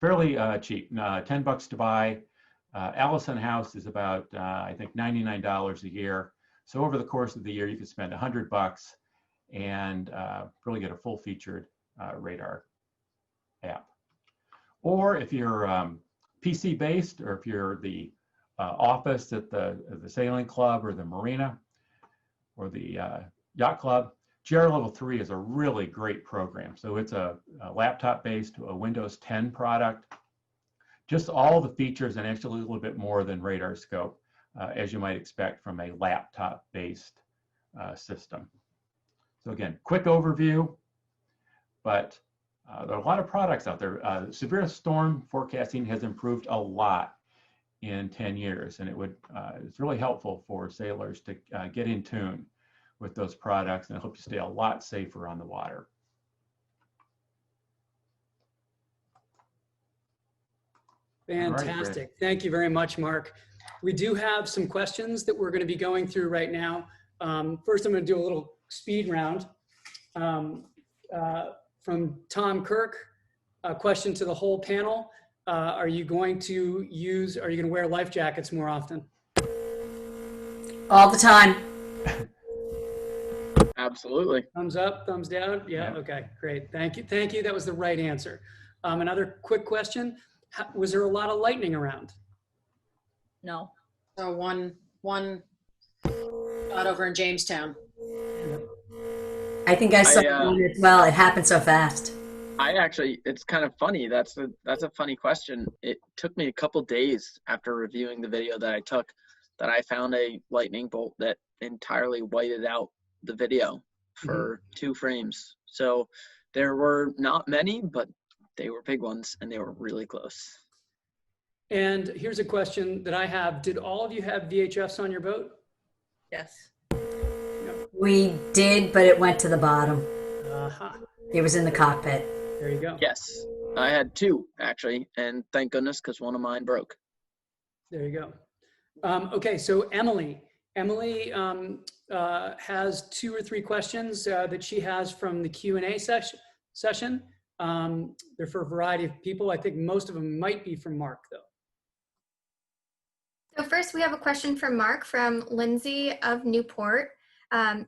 Fairly cheap, $10 to buy. Allison House is about, I think, $99 a year. So over the course of the year, you could spend $100 and really get a full-featured radar app. Or if you're PC-based, or if you're the office at the sailing club or the marina or the yacht club, GR Level 3 is a really great program. So it's a laptop-based, a Windows 10 product. Just all the features and actually a little bit more than Radar Scope, as you might expect from a laptop-based system. So again, quick overview, but there are a lot of products out there. Severe storm forecasting has improved a lot in 10 years, and it's really helpful for sailors to get in tune with those products, and help you stay a lot safer on the water. Fantastic. Thank you very much, Mark. We do have some questions that we're going to be going through right now. First, I'm going to do a little speed round. From Tom Kirk, a question to the whole panel. Are you going to wear life jackets more often? All the time. Absolutely. Thumbs up, thumbs down? Yeah, okay, great. Thank you. Thank you. That was the right answer. Another quick question. Was there a lot of lightning around? No. So one out over in Jamestown. I think I saw one as well. It happened so fast. It's kind of funny. That's a funny question. It took me a couple days after reviewing the video that I took that I found a lightning bolt that entirely whited out the video for 2 frames. So there were not many, but they were big ones, and they were really close. And here's a question that I have. Did all of you have VHFs on your boat? Yes. We did, but it went to the bottom. Uh-huh. It was in the cockpit. There you go. Yes, I had 2 actually, and thank goodness, because one of mine broke. There you go. Okay, so Emily has 2 or 3 questions that she has from the Q&A session. They're for a variety of people. I think most of them might be from Mark, though. So first, we have a question from Mark from Lindsay of Newport.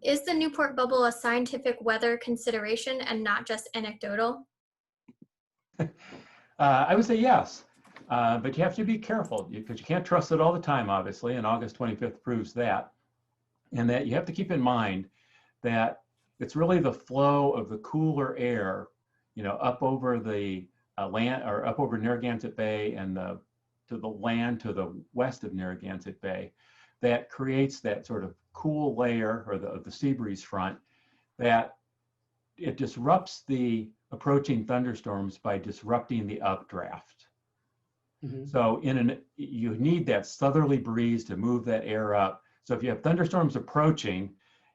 Is the Newport bubble a scientific weather consideration and not just anecdotal? I would say yes, but you have to be careful because you can't trust it all the time, obviously, and August 25th proves that. And that you have to keep in mind that it's really the flow of the cooler air, up over the land, or up over Narragansett Bay and to the land to the west of Narragansett Bay, that creates that sort of cool layer, or the sea breeze front, that it disrupts the approaching thunderstorms by disrupting the updraft. So you need that southerly breeze to move that air up. So if you have thunderstorms approaching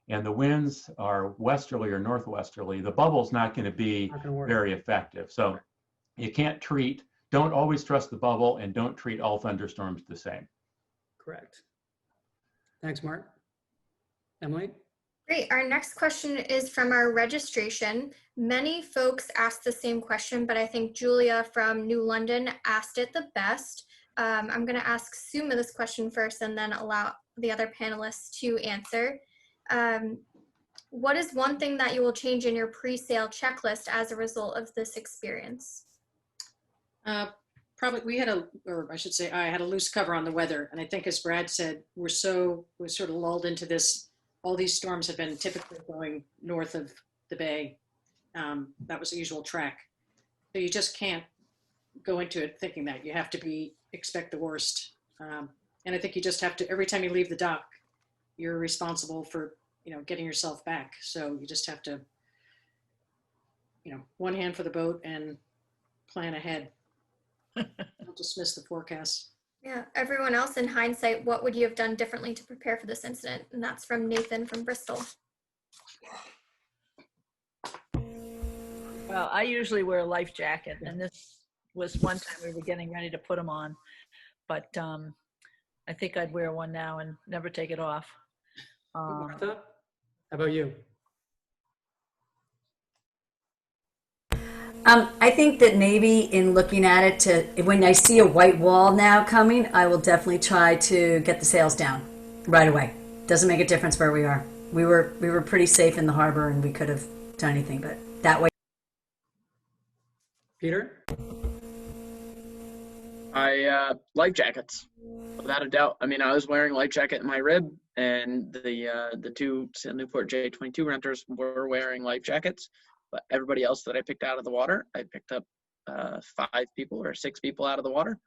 and the winds are westerly or northwesterly, the bubble's not going to be very effective. So you don't always trust the bubble, and don't treat all thunderstorms the same. Correct. Thanks, Mark. Emily? Great. Our next question is from our registration. Many folks asked the same question, but I think Julia from New London asked it the best. I'm going to ask Suma this question first and then allow the other panelists to answer. What is one thing that you will change in your pre-sale checklist as a result of this experience? Probably we had or I should say, I had a loose cover on the weather. And I think as Brad said, we're sort of lulled into this. All these storms have been typically going north of the bay. That was the usual track. So you just can't go into it thinking that. You have to expect the worst. And I think you just have to, every time you leave the dock, you're responsible for, getting yourself back. So you just have to, one hand for the boat and plan ahead. Don't dismiss the forecast. Yeah, everyone else, in hindsight, what would you have done differently to prepare for this incident? And that's from Nathan from Bristol. Well, I usually wear a life jacket, and this was one time we were getting ready to put them on, but I think I'd wear one now and never take it off. Martha, how about you? I think that maybe in looking at it, when I see a white wall now coming, I will definitely try to get the sails down right away. Doesn't make a difference where we are. We were pretty safe in the harbor, and we could have done anything, but that way. Peter? Life jackets, without a doubt. I mean, I was wearing a life jacket in my rib, and the two Newport J22 renters were wearing life jackets. But everybody else that I picked out of the water, I picked up 5 people or 6 people out of the water.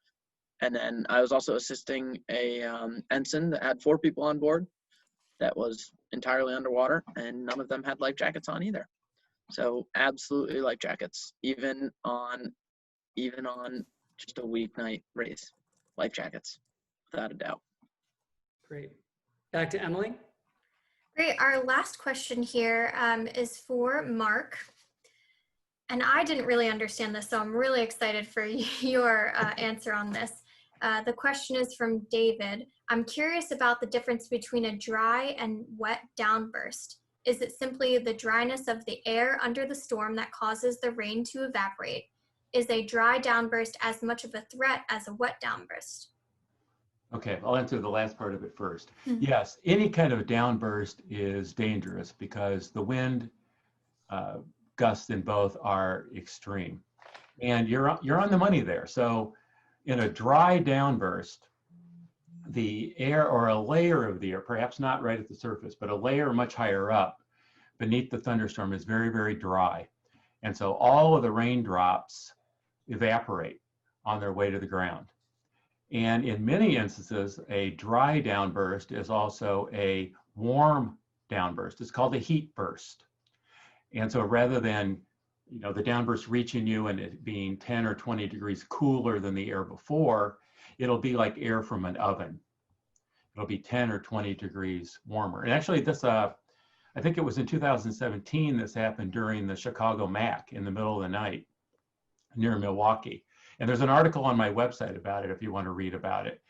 And then I was also assisting a ensign that had 4 people on board that was entirely underwater, and none of them had life jackets on either. So absolutely life jackets, even on just a weeknight race, life jackets, without a doubt. Great. Back to Emily. Great. Our last question here is for Mark. And I didn't really understand this, so I'm really excited for your answer on this. The question is from David. I'm curious about the difference between a dry and wet downburst. Is it simply the dryness of the air under the storm that causes the rain to evaporate? Is a dry downburst as much of a threat as a wet downburst? Okay, I'll answer the last part of it first. Yes, any kind of downburst is dangerous because the wind gusts in both are extreme, and you're on the money there. So in a dry downburst, the air, or a layer of the air, perhaps not right at the surface, but a layer much higher up beneath the thunderstorm is very, very dry. And so all of the raindrops evaporate on their way to the ground. And in many instances, a dry downburst is also a warm downburst. It's called a heat burst. And so rather than, the downburst reaching you and it being 10 or 20 degrees cooler than the air before, it'll be like air from an oven. It'll be 10 or 20 degrees warmer. And actually this, I think it was in 2017, this happened during the Chicago Mac in the middle of the night near Milwaukee. And there's an article on my website about it if you want to read about it.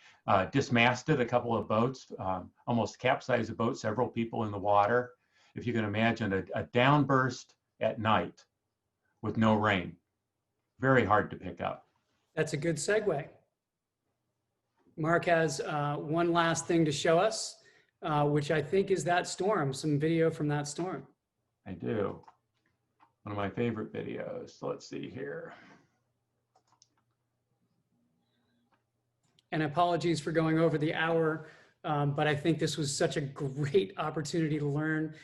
Dismasted a couple of boats, almost capsized a boat, several people in the water. If you can imagine a downburst at night with no rain, very hard to pick up. That's a good segue. Mark has one last thing to show us, which I think is that storm, some video from that storm. I do. One of my favorite videos. So let's see here. And apologies for going over the hour, but I think this was such a great opportunity to learn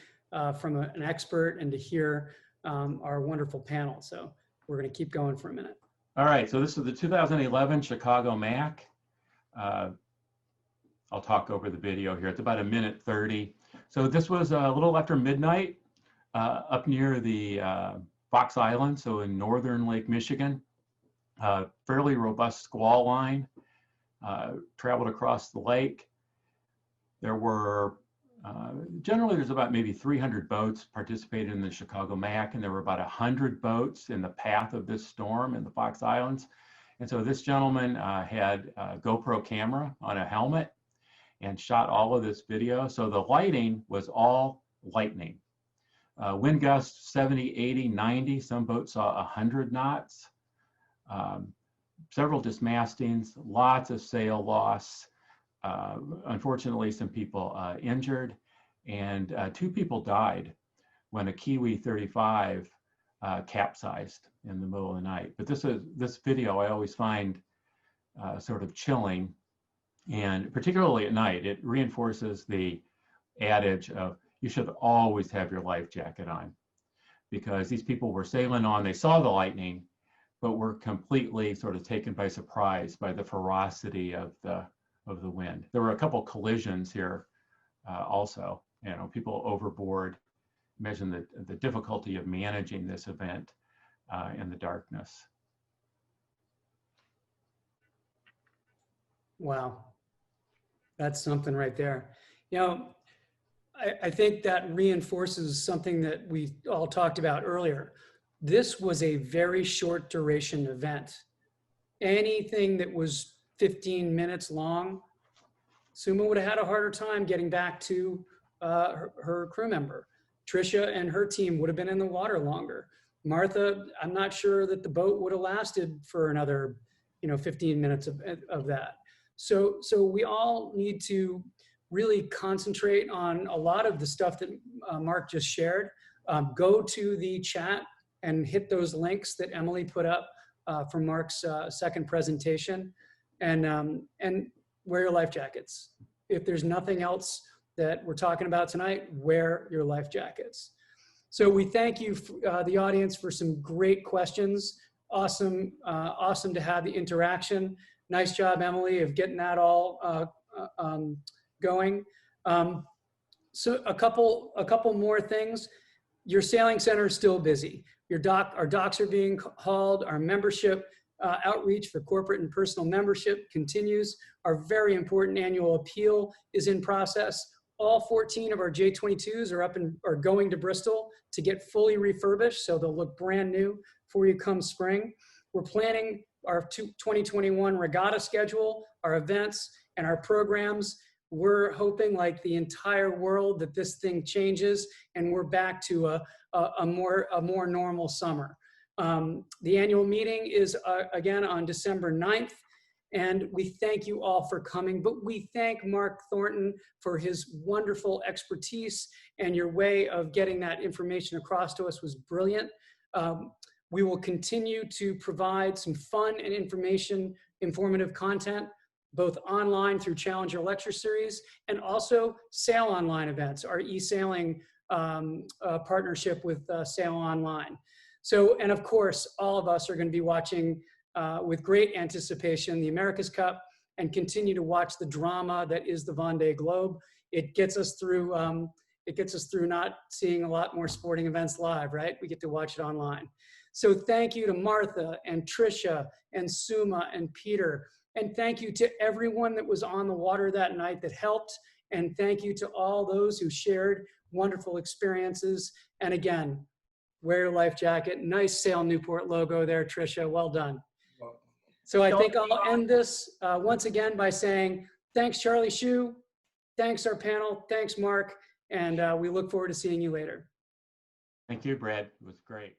from an expert and to hear our wonderful panel. So we're going to keep going for a minute. All right, so this is the 2011 Chicago Mac. I'll talk over the video here. It's about 1:30. So this was a little after midnight up near the Fox Island, so in northern Lake Michigan. Fairly robust squall line traveled across the lake. There were generally there's about maybe 300 boats participated in the Chicago Mac, and there were about 100 boats in the path of this storm in the Fox Islands. And so this gentleman had a GoPro camera on a helmet and shot all of this video. So the lighting was all lightning. Wind gusts 70, 80, 90. Some boats saw 100 knots. Several dismastings, lots of sail loss. Unfortunately, some people injured. And 2 people died when a Kiwi 35 capsized in the middle of the night. But this video I always find sort of chilling, and particularly at night, it reinforces the adage of you should always have your life jacket on, because these people were sailing on, they saw the lightning, but were completely sort of taken by surprise by the ferocity of the wind. There were a couple collisions here also, people overboard. Imagine the difficulty of managing this event in the darkness. Wow, that's something right there. I think that reinforces something that we all talked about earlier. This was a very short duration event. Anything that was 15 minutes long, Suma would have had a harder time getting back to her crew member. Tricia and her team would have been in the water longer. Martha, I'm not sure that the boat would have lasted for another 15 minutes of that. So we all need to really concentrate on a lot of the stuff that Mark just shared. Go to the chat and hit those links that Emily put up from Mark's second presentation, and wear your life jackets. If there's nothing else that we're talking about tonight, wear your life jackets. So we thank you, the audience, for some great questions. Awesome to have the interaction. Nice job, Emily, of getting that all going. So a couple more things. Your sailing center is still busy. Our docks are being hauled. Our membership outreach for corporate and personal membership continues. Our very important annual appeal is in process. All 14 of our J22s are going to Bristol to get fully refurbished, so they'll look brand new for you come spring. We're planning our 2021 regatta schedule, our events, and our programs. We're hoping, like the entire world, that this thing changes and we're back to a more normal summer. The annual meeting is again on December 9th, and we thank you all for coming, but we thank Mark Thornton for his wonderful expertise, and your way of getting that information across to us was brilliant. We will continue to provide some fun and informative content, both online through Challenger Lecture Series and also Sail Online events, our e-sailing partnership with Sail Online. So, and of course, all of us are going to be watching with great anticipation the America's Cup, and continue to watch the drama that is the Vendée Globe. It gets us through not seeing a lot more sporting events live, right? We get to watch it online. So thank you to Martha and Tricia and Suma and Peter. And thank you to everyone that was on the water that night that helped. And thank you to all those who shared wonderful experiences. And again, wear your life jacket. Nice Sail Newport logo there, Tricia. Well done. So I think I'll end this once again by saying thanks, Charlie Shue. Thanks, our panel. Thanks, Mark. And we look forward to seeing you later. Thank you, Brad. It was great.